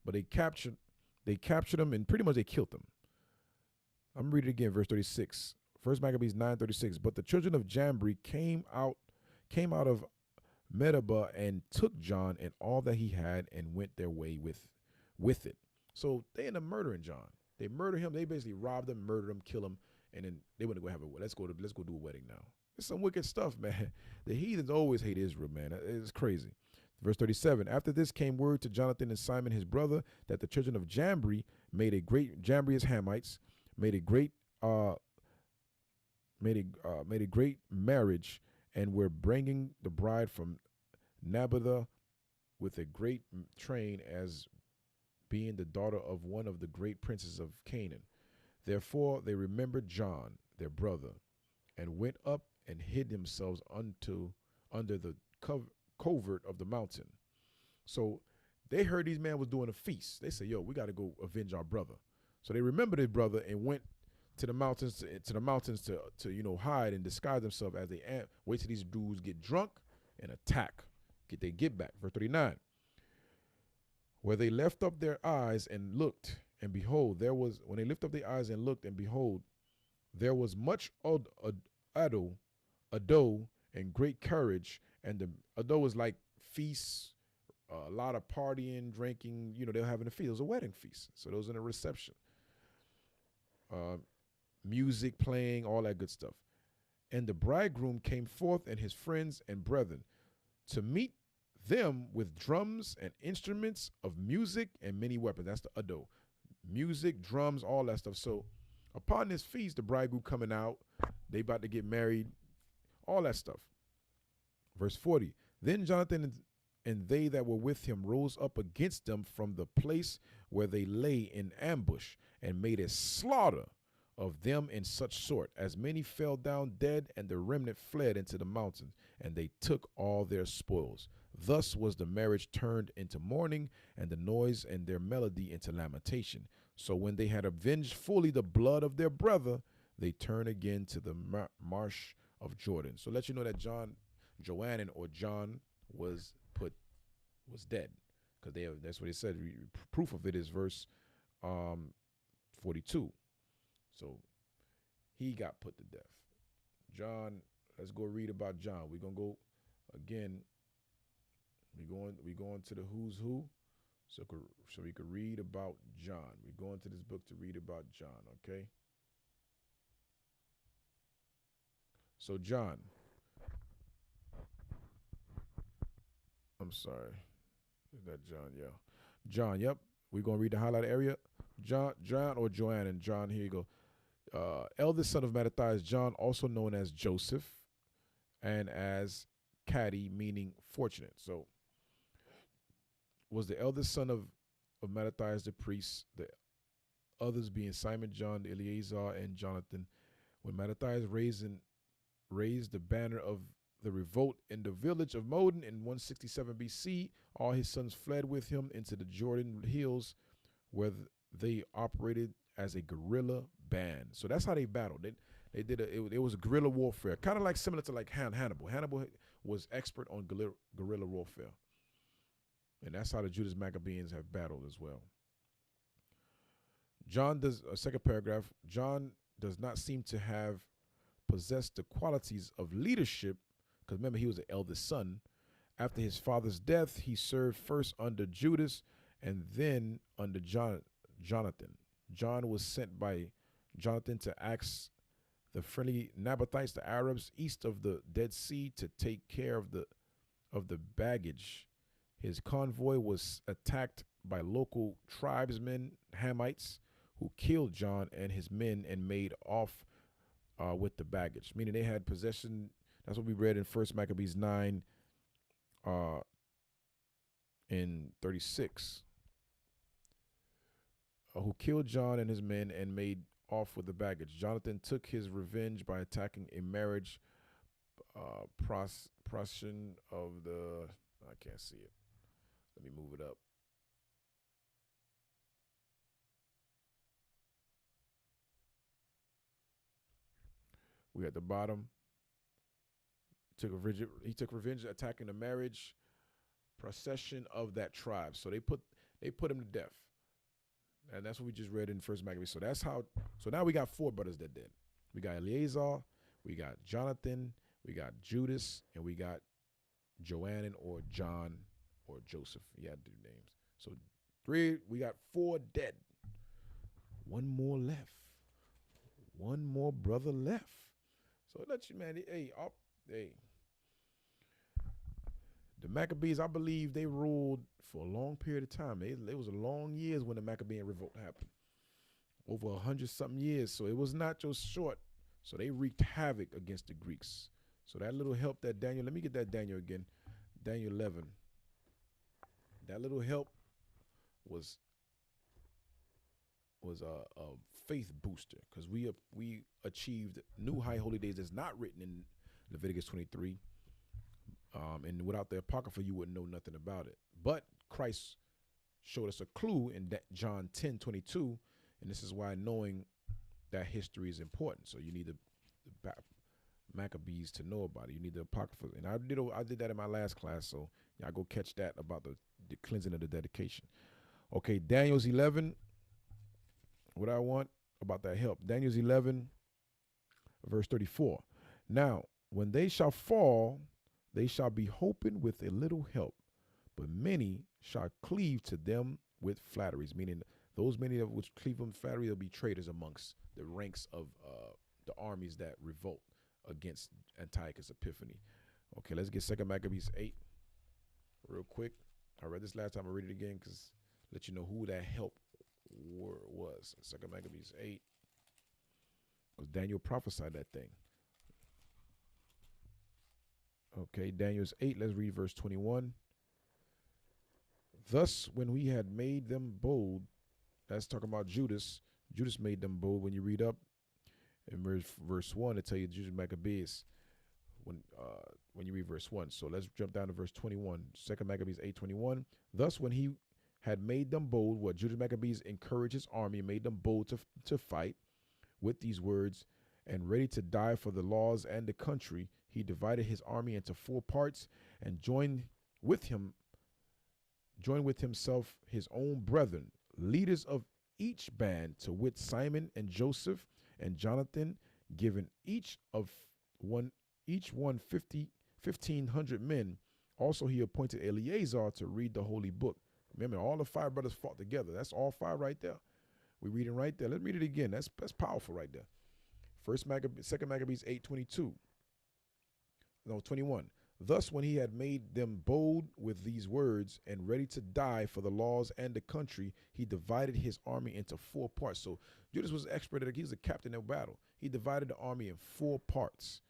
S1: But they captured him and pretty much they killed him. I'm going to read it again, verse 36. 1 Maccabees 9:36. But the children of Jambri came out of Medeba and took John and all that he had and went their way with it. So they end up murdering John. They murder him. They basically robbed him, murdered him, kill him, and then they want to go have a let's go do a wedding now. It's some wicked stuff, man. The heathens always hate Israel, man. It's crazy. Verse 37. After this came word to Jonathan and Simon his brother that the children of Jambri Jambri is Hamites, made a great marriage and were bringing the bride from Nabatha with a great train, as being the daughter of one of the great princes of Canaan. Therefore they remembered John, their brother, and went up and hid themselves under the covert of the mountain. So they heard these men was doing a feast. They said, "Yo, we got to go avenge our brother." So they remembered their brother and went to the mountains to hide and disguise themselves as they wait till these dudes get drunk and attack. Get back. Verse 39. Where they left up their eyes and looked, And behold, there was, when they lift up their eyes and looked, and behold, there was much ado, and great courage. And the ado was like feasts, a lot of partying, drinking. They're having a feast. It was a wedding feast. So there was a reception. Music playing, all that good stuff. And the bridegroom came forth, and his friends and brethren, to meet them with drums and instruments of music and many weapons. That's the ado. Music, drums, all that stuff. So upon this feast, the bridegroom coming out, they about to get married, all that stuff. Verse 40, then Jonathan and they that were with him rose up against them from the place where they lay in ambush, and made a slaughter of them in such sort, as many fell down dead, and the remnant fled into the mountains, and they took all their spoils. Thus was the marriage turned into mourning, and the noise and their melody into lamentation. So when they had avenged fully the blood of their brother, they turned again to the marsh of Jordan. So let you know that Joannan or John was dead, because that's what he said. Proof of it is verse 42. So he got put to death. John, let's go read about John. We're gonna go again. We going to the who's who, so we could read about John. We're going to this book to read about John. Okay. So John. I'm sorry. Is that John? Yeah. John, yep. We're going to read the highlighted area. John or Joanne, and John, here you go. Eldest son of Mattathias, John, also known as Joseph, and as Caddy, meaning fortunate. So was the eldest son of Mattathias the priest, the others being Simon, John, Eleazar, and Jonathan. When Mattathias raised the banner of the revolt in the village of Modin in 167 BC, all his sons fled with him into the Jordan hills, where they operated as a guerrilla band. So that's how they battled. They did it was guerrilla warfare, kind of like similar to like Hannibal. Hannibal was expert on guerrilla warfare, and that's how the Judas Maccabees have battled as well. Second paragraph. John does not seem to have possessed the qualities of leadership, because remember, he was the eldest son. After his father's death, he served first under Judas and then under Jonathan. John was sent by Jonathan to ask the friendly Nabathites, the Arabs east of the Dead Sea, to take care of the baggage. His convoy was attacked by local tribesmen, Hamites, who killed John and his men and made off with the baggage, meaning they had possession. That's what we read in 1 Maccabees 9 in 36. Who killed John and his men and made off with the baggage. Jonathan took his revenge by attacking a marriage procession of the, I can't see it. Let me move it up. We at the bottom. He took revenge attacking the marriage procession of that tribe. So they put him to death. And that's what we just read in First Maccabees. So that's how. So now we got four brothers that did. We got Eleazar, we got Jonathan, we got Judas, and we got Joannan or John or Joseph. He had two names. So we got four dead. One more left. One more brother left. So let you, man. Hey. The Maccabees, I believe they ruled for a long period of time. It was a long years when the Maccabean revolt happened. Over 100-something years. So it was not just short. So they wreaked havoc against the Greeks. So that little help that Daniel, let me get that Daniel again. Daniel 11. That little help was a faith booster, because we achieved new high holy days that's not written in Leviticus 23. And without the Apocrypha, you wouldn't know nothing about it. But Christ showed us a clue in John 10:22, and this is why knowing that history is important. So you need the Maccabees to know about it. You need the Apocrypha. And I did that in my last class, so y'all go catch that about the cleansing of the dedication. Okay, Daniel's 11. What I want about that help. Daniel's 11, verse 34. Now, when they shall fall, they shall be hoping with a little help, but many shall cleave to them with flatteries, meaning those many of which cleave them flattery will be traitors amongst the ranks of the armies that revolt against Antiochus Epiphanes. Okay, let's get 2 Maccabees 8 real quick. I read this last time. I read it again because let you know who that help was. 2 Maccabees 8, because Daniel prophesied that thing. Okay, Daniel's 8, let's read verse 21. Thus, when we had made them bold, that's talking about Judas. Judas made them bold. When you read up in verse 1, it tell you Judas Maccabees when you read verse 1. So let's jump down to verse 21. 2 Maccabees 8:21. Thus, when he had made them bold, what Judas Maccabees encouraged his army, made them bold to fight with these words, and ready to die for the laws and the country, he divided his army into 4 parts and joined with himself his own brethren, leaders of each band, to wit Simon and Joseph and Jonathan, giving each one 1,500 men. Also he appointed Eleazar to read the holy book. Remember, all the 5 brothers fought together. That's all 5 right there. We're reading right there. Let's read it again. That's powerful right there. 2 Maccabees 8:22. No, 21. Thus, when he had made them bold with these words and ready to die for the laws and the country, he divided his army into 4 parts. So Judas was expert at it. He was a captain of battle. He divided the army in 4 parts.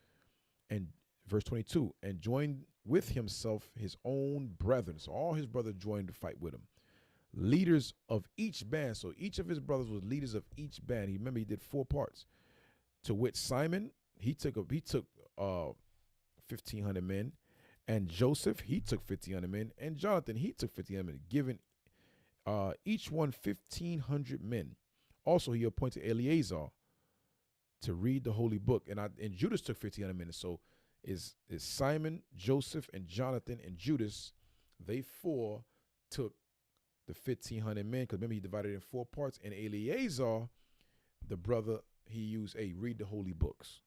S1: And verse 22, and joined with himself his own brethren. So all his brothers joined to fight with him. Leaders of each band. So each of his brothers was leaders of each band. He did 4 parts. To which Simon, he took 1,500 men, and Joseph, he took 1,500 men, and Jonathan, he took 1,500 men, giving each one 1,500 men. Also, he appointed Eleazar to read the holy book, and Judas took 1,500 men. So is Simon, Joseph, and Jonathan and Judas? They 4 took the 1,500 men, because remember he divided it in 4 parts. And Eleazar, the brother, he used read the holy books,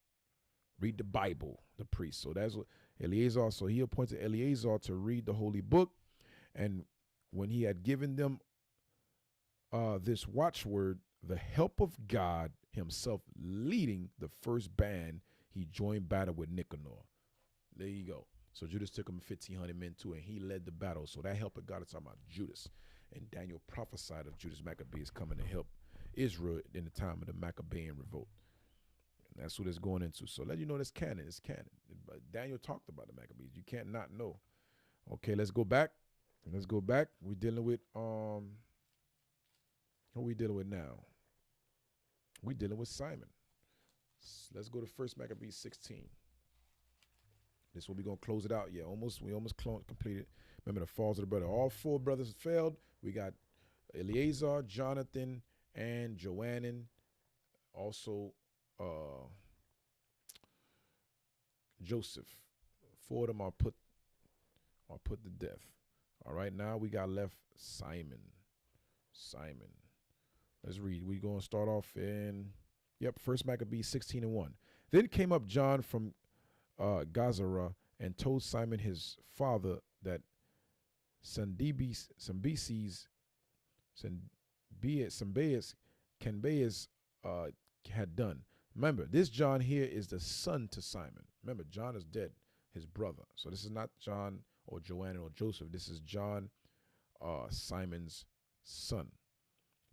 S1: read the Bible, the priest. So that's what Eleazar. So he appointed Eleazar to read the holy book, and when he had given them this watchword, the help of God himself leading the first band, he joined battle with Nicanor. There you go. So Judas took him 1,500 men too, and he led the battle. So that help of God is talking about Judas. And Daniel prophesied of Judas Maccabees coming to help Israel in the time of the Maccabean revolt. And that's what it's going into. So let you know that's canon. It's canon. But Daniel talked about the Maccabees. You can't not know. Okay, let's go back. We're dealing with who we dealing with now? We're dealing with Simon. Let's go to 1 Maccabees 16. This one we're gonna close it out. Yeah, we almost completed. Remember the falls of the brother. All 4 brothers failed. We got Eleazar, Jonathan, and Johanan. Also Joseph. 4 of them are put to death. All right, now we got left Simon. Let's read. We're going to start off in 1 Maccabees 16:1. Then came up John from Gazara and told Simon his father that Cambeas had done. Remember, this John here is the son to Simon. Remember, John is dead, his brother. So this is not John or Joanna or Joseph. This is John, Simon's son.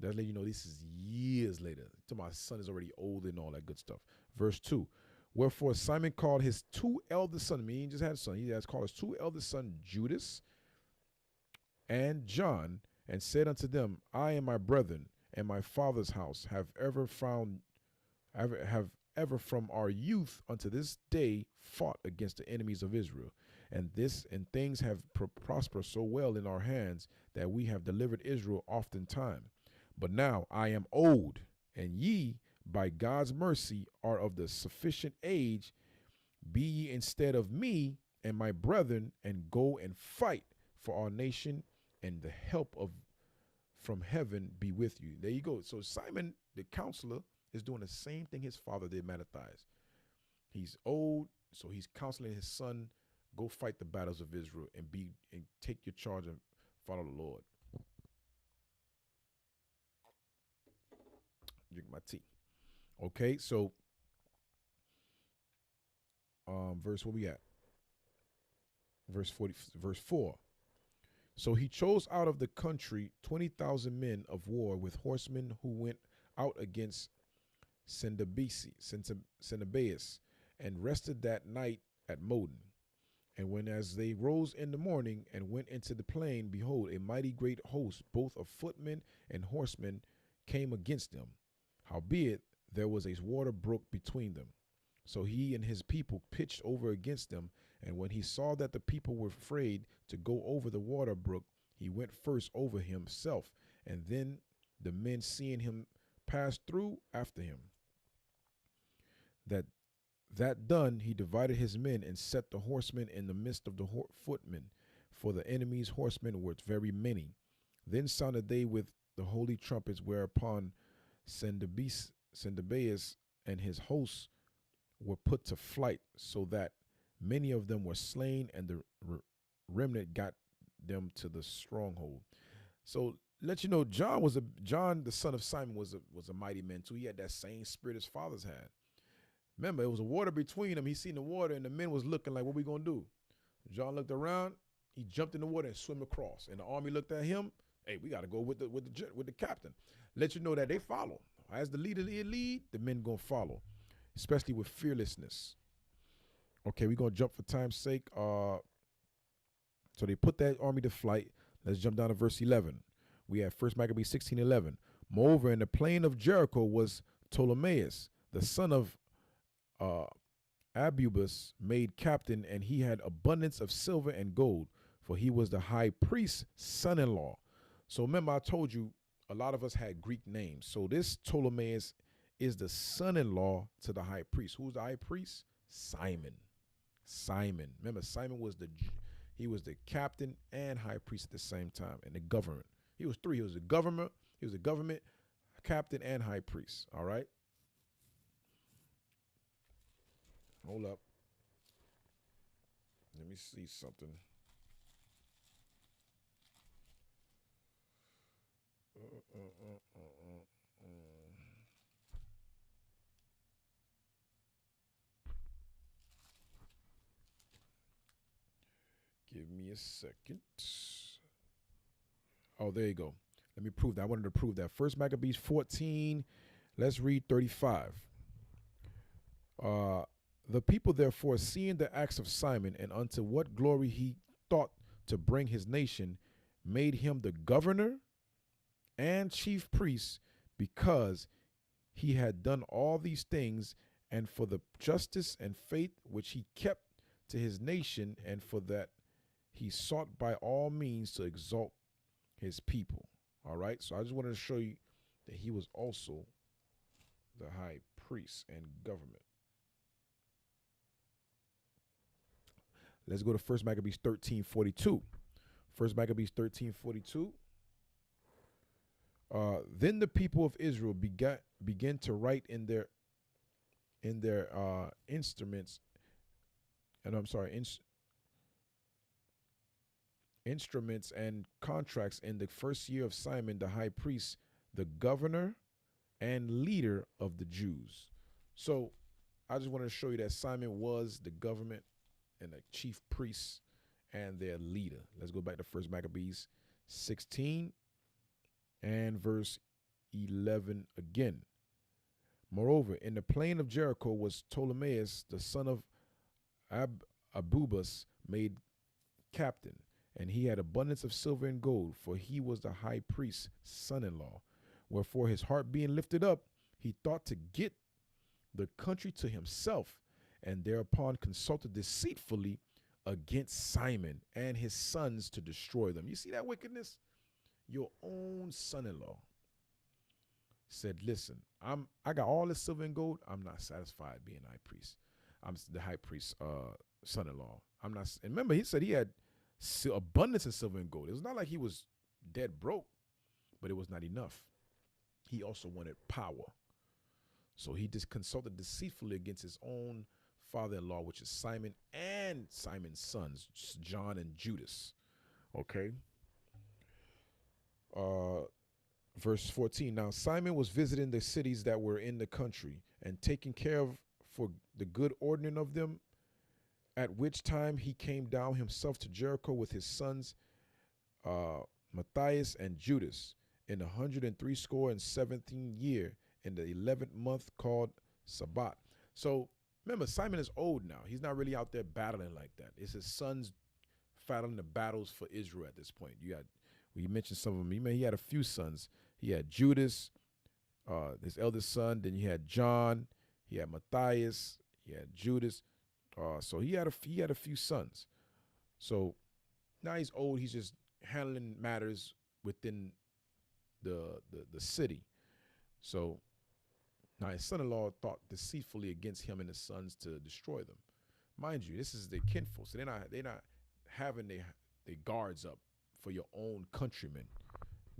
S1: That's let you know this is years later. My son is already old and all that good stuff. Verse 2. Wherefore Simon called his 2 eldest sons. I mean, he just had a son. He has called his 2 eldest sons, Judas and John, and said unto them, I and my brethren and my father's house have ever from our youth unto this day fought against the enemies of Israel. And things have prospered so well in our hands that we have delivered Israel oftentime. But now I am old, and ye, by God's mercy, are of the sufficient age. Be ye instead of me and my brethren, and go and fight for our nation and the help of from heaven be with you. There you go. So Simon, the counselor, is doing the same thing his father did, Mattathias. He's old, so he's counseling his son, go fight the battles of Israel and take your charge and follow the Lord. Drink my tea. Okay, so verse what we at? Verse 4. So he chose out of the country 20,000 men of war with horsemen who went out against Sendabeas, and rested that night at Modin. And when as they rose in the morning and went into the plain, behold, a mighty great host, both of footmen and horsemen, came against them. Howbeit, there was a water brook between them. So he and his people pitched over against them. And when he saw that the people were afraid to go over the water brook, he went first over himself. And then the men, seeing him, passed through after him. That done, he divided his men and set the horsemen in the midst of the footmen, for the enemy's horsemen were very many. Then sounded they with the holy trumpets, whereupon Sendabeas and his hosts were put to flight, so that many of them were slain, and the remnant got them to the stronghold. So let you know, John, the son of Simon, was a mighty man too. He had that same spirit his fathers had. Remember, it was a water between them. He seen the water, and the men was looking like, what we gonna do? John looked around. He jumped in the water and swam across. And the army looked at him. Hey, we got to go with the captain. Let you know that they follow. As the leader lead, the men gonna follow, especially with fearlessness. Okay, we're gonna jump for time's sake. So they put that army to flight. Let's jump down to verse 11. We have 1 Maccabees 16:11. Moreover, in the plain of Jericho was Ptolemaeus, the son of Abubus, made captain, and he had abundance of silver and gold, for he was the high priest's son-in-law. So remember, I told you a lot of us had Greek names. So this Ptolemaeus is the son-in-law to the high priest. Who's the high priest? Simon. Remember, Simon was the captain and high priest at the same time, and the government. He was three. He was the government, captain, and high priest. All right. Hold up. Let me see something. Give me a second. Oh, there you go. Let me prove that. I wanted to prove that. 1 Maccabees 14. Let's read 35. The people, therefore, seeing the acts of Simon, and unto what glory he thought to bring his nation, made him the governor and chief priest, because he had done all these things, and for the justice and faith which he kept to his nation, and for that he sought by all means to exalt his people. All right, so I just wanted to show you that he was also the high priest and government. Let's go to 1 Maccabees 13:42. 1 Maccabees 13:42. Then the people of Israel began to write in their instruments, and instruments and contracts in the first year of Simon the high priest, the governor and leader of the Jews. So I just wanted to show you that Simon was the government and the chief priest and their leader. Let's go back to 1 Maccabees 16 and verse 11 again. Moreover, in the plain of Jericho was Ptolemaeus, the son of Abubus, made captain, and he had abundance of silver and gold, for he was the high priest's son-in-law. Wherefore his heart being lifted up, he thought to get the country to himself, and thereupon consulted deceitfully against Simon and his sons to destroy them. You see that wickedness? Your own son-in-law said, listen, I got all this silver and gold. I'm not satisfied being high priest. I'm the high priest's son-in-law. I'm not. And remember, he said he had abundance of silver and gold. It was not like he was dead broke, but it was not enough. He also wanted power. So he just consulted deceitfully against his own father-in-law, which is Simon, and Simon's sons, John and Judas. Okay. Uh, Verse 14. Now Simon was visiting the cities that were in the country and taking care of for the good ordering of them, at which time he came down himself to Jericho with his sons Matthias and Judas in 117 year in the 11th month called Sabbat. So remember, Simon is old now. He's not really out there battling like that. It's his sons fighting the battles for Israel at this point. We mentioned some of them. He had a few sons. He had Judas, his eldest son. Then you had John. He had Matthias. He had Judas. So he had a few sons. So now he's old. He's just handling matters within the city. So now his son-in-law thought deceitfully against him and his sons to destroy them. Mind you, this is their kinfolk, so they're not having their guards up for your own countrymen.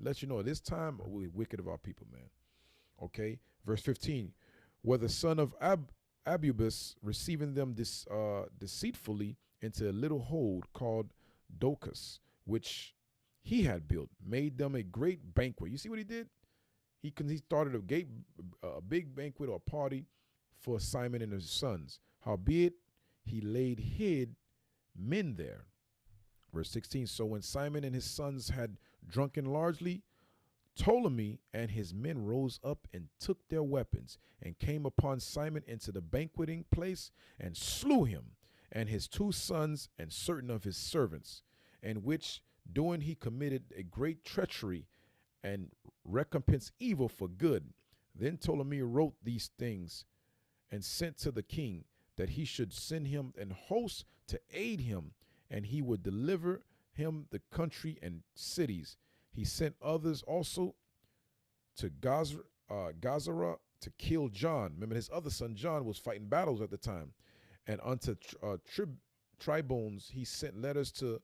S1: Let you know, this time we're wicked of our people, man. Okay, verse 15. Where the son of Abubus, receiving them deceitfully into a little hold called Docus, which he had built, made them a great banquet. You see what he did? He started a big banquet or a party for Simon and his sons. Howbeit, he laid hid men there. Verse 16, so when Simon and his sons had drunken largely, Ptolemy and his men rose up and took their weapons and came upon Simon into the banqueting place and slew him and his 2 sons and certain of his servants, in which doing he committed a great treachery and recompense evil for good. Then Ptolemy wrote these things and sent to the king that he should send him an host to aid him, and he would deliver him the country and cities. He sent others also to Gazara to kill John. Remember, his other son John was fighting battles at the time. And unto tribunes he sent letters to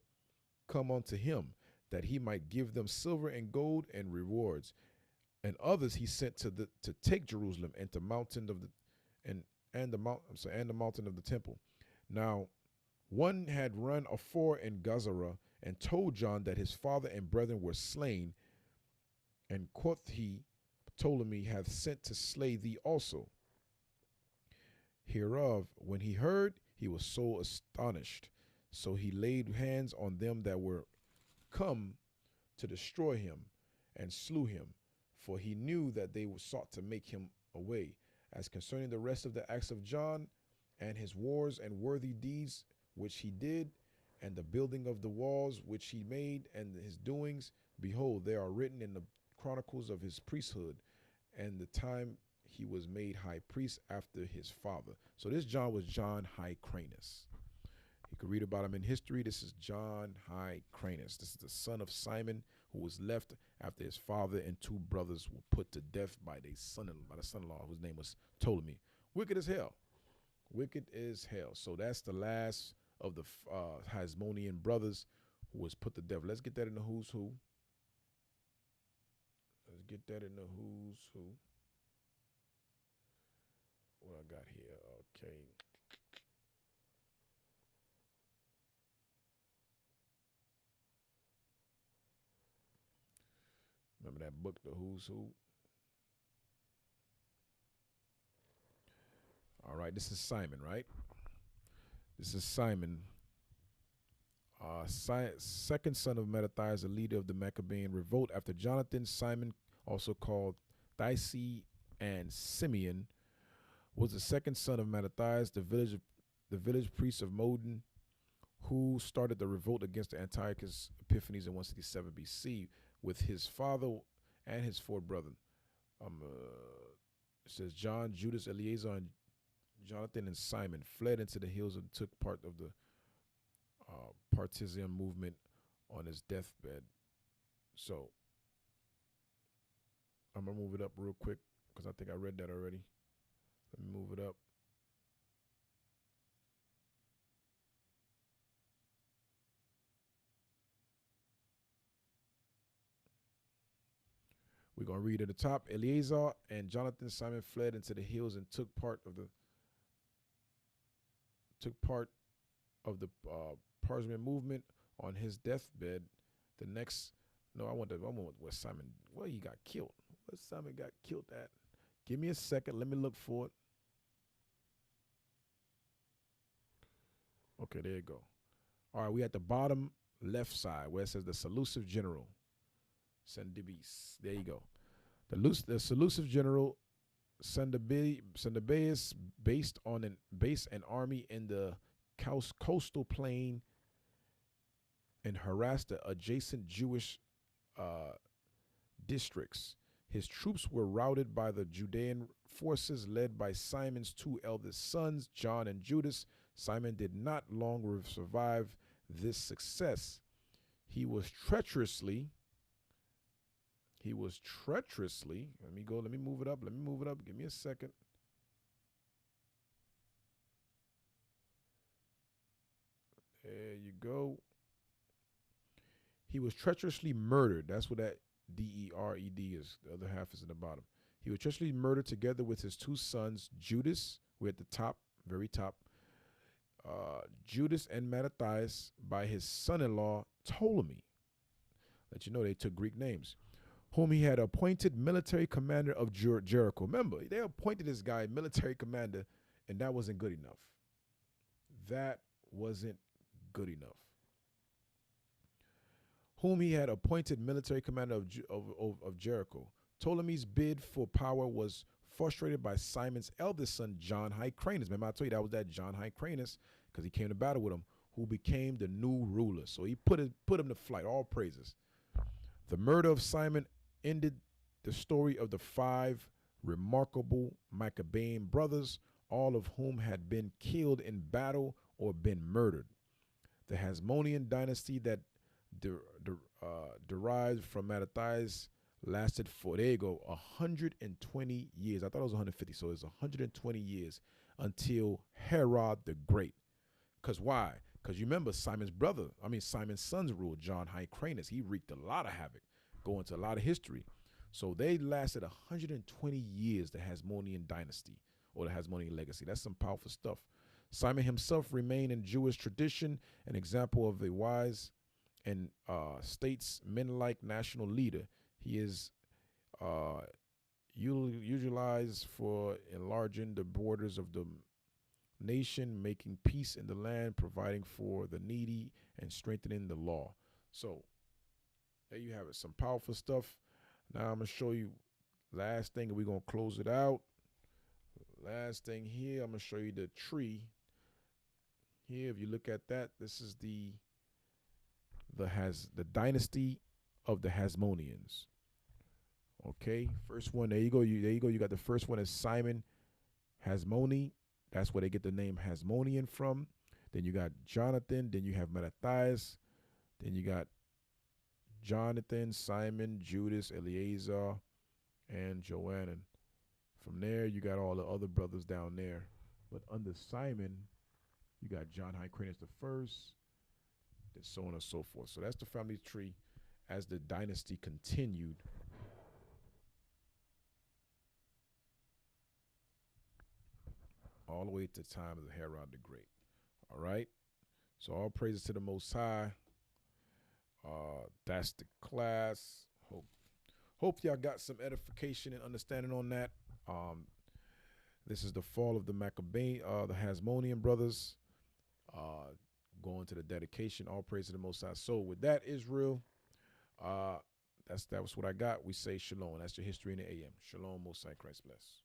S1: come unto him, that he might give them silver and gold and rewards. And others he sent to take Jerusalem and the mountain of the mountain of the temple. Now, one had run afore in Gazara and told John that his father and brethren were slain. And quoth he, Ptolemy hath sent to slay thee also. Hereof, when he heard, he was so astonished. So he laid hands on them that were come to destroy him and slew him. For he knew that they sought to make him away. As concerning the rest of the acts of John and his wars and worthy deeds which he did, and the building of the walls which he made, and his doings, behold, they are written in the chronicles of his priesthood, and the time he was made high priest after his father. So this John was John Hyrcanus. You could read about him in history. This is John Hyrcanus. This is the son of Simon, who was left after his father and 2 brothers were put to death by the son-in-law, whose name was Ptolemy. Wicked as hell. Wicked as hell. So that's the last of the Hasmonean brothers who was put to death. Let's get that in the who's who. Let's get that in the who's who. What I got here? Okay. Remember that book, The Who's Who? All right, this is Simon, right? This is Simon, second son of Mattathias, the leader of the Maccabean revolt. After Jonathan, Simon, also called Thysi and Simeon, was the second son of Mattathias, the village priest of Modin, who started the revolt against Antiochus Epiphanes in 167 BC with his father and his 4 brethren. It says John, Judas, Eleazar, and Jonathan and Simon fled into the hills and took part of the partisan movement on his deathbed. So I'm going to move it up real quick because I think I read that already. Let me move it up. We're going to read at the top. Eleazar and Jonathan Simon fled into the hills and took part of the Parchment movement on his deathbed. The next, no, I want where Simon, where he got killed. Where Simon got killed at? Give me a second. Let me look for it. Okay, there you go. All right, we at the bottom left side where it says the Seleucid general, Sendibis. There you go. The Seleucid general Sendibius based an army in the coastal plain and harassed the adjacent Jewish districts. His troops were routed by the Judean forces led by Simon's two eldest sons, John and Judas. Simon did not long survive this success. He was treacherously, let me move it up, give me a second. There you go. He was treacherously murdered. That's what that D-E-R-E-D is. The other half is in the bottom. He was treacherously murdered together with his two sons, Judas, we're at the top, very top, Judas and Mattathias by his son-in-law Ptolemy. Let you know they took Greek names, whom he had appointed military commander of Jericho. Remember, they appointed this guy military commander, and that wasn't good enough. That wasn't good enough. Whom he had appointed military commander of Jericho. Ptolemy's bid for power was frustrated by Simon's eldest son, John Hyrcanus. Remember, I told you that was that John Hyrcanus, because he came to battle with him, who became the new ruler. So he put him to flight. All praises. The murder of Simon ended the story of the 5 remarkable Maccabean brothers, all of whom had been killed in battle or been murdered. The Hasmonean dynasty that derived from Mattathias lasted for, there you go, 120 years. I thought it was 150, so it's 120 years until Herod the Great. Because why? Because you remember Simon's son's rule, John Hyrcanus. He wreaked a lot of havoc, going to a lot of history. So they lasted 120 years, the Hasmonean dynasty or the Hasmonean legacy. That's some powerful stuff. Simon himself remained in Jewish tradition an example of a wise and statesman-like national leader. He is utilized for enlarging the borders of the nation, making peace in the land, providing for the needy, and strengthening the law. So there you have it, some powerful stuff. Now I'm going to show you last thing, and we're going to close it out. Last thing here, I'm going to show you the tree. Here, if you look at that, this is the dynasty of the Hasmoneans. Okay, first one, there you go. You got the first one is Simon Hasmone. That's where they get the name Hasmonean from. Then you got Jonathan. Then you have Mattathias. Then you got Jonathan, Simon, Judas, Eleazar, and Joannan. From there, you got all the other brothers down there. But under Simon, you got John Hyrcanus the first, and so on and so forth. So that's the family tree as the dynasty continued. All the way to the time of the Herod the Great. All right. So all praises to the Most High. That's the class. Hope y'all got some edification and understanding on that. This is the fall of the the Hasmonean brothers. Going to the dedication. All praise to the Most High. So with that, Israel, that was what I got. We say shalom. That's your history in the AM. Shalom, Most High, Christ bless.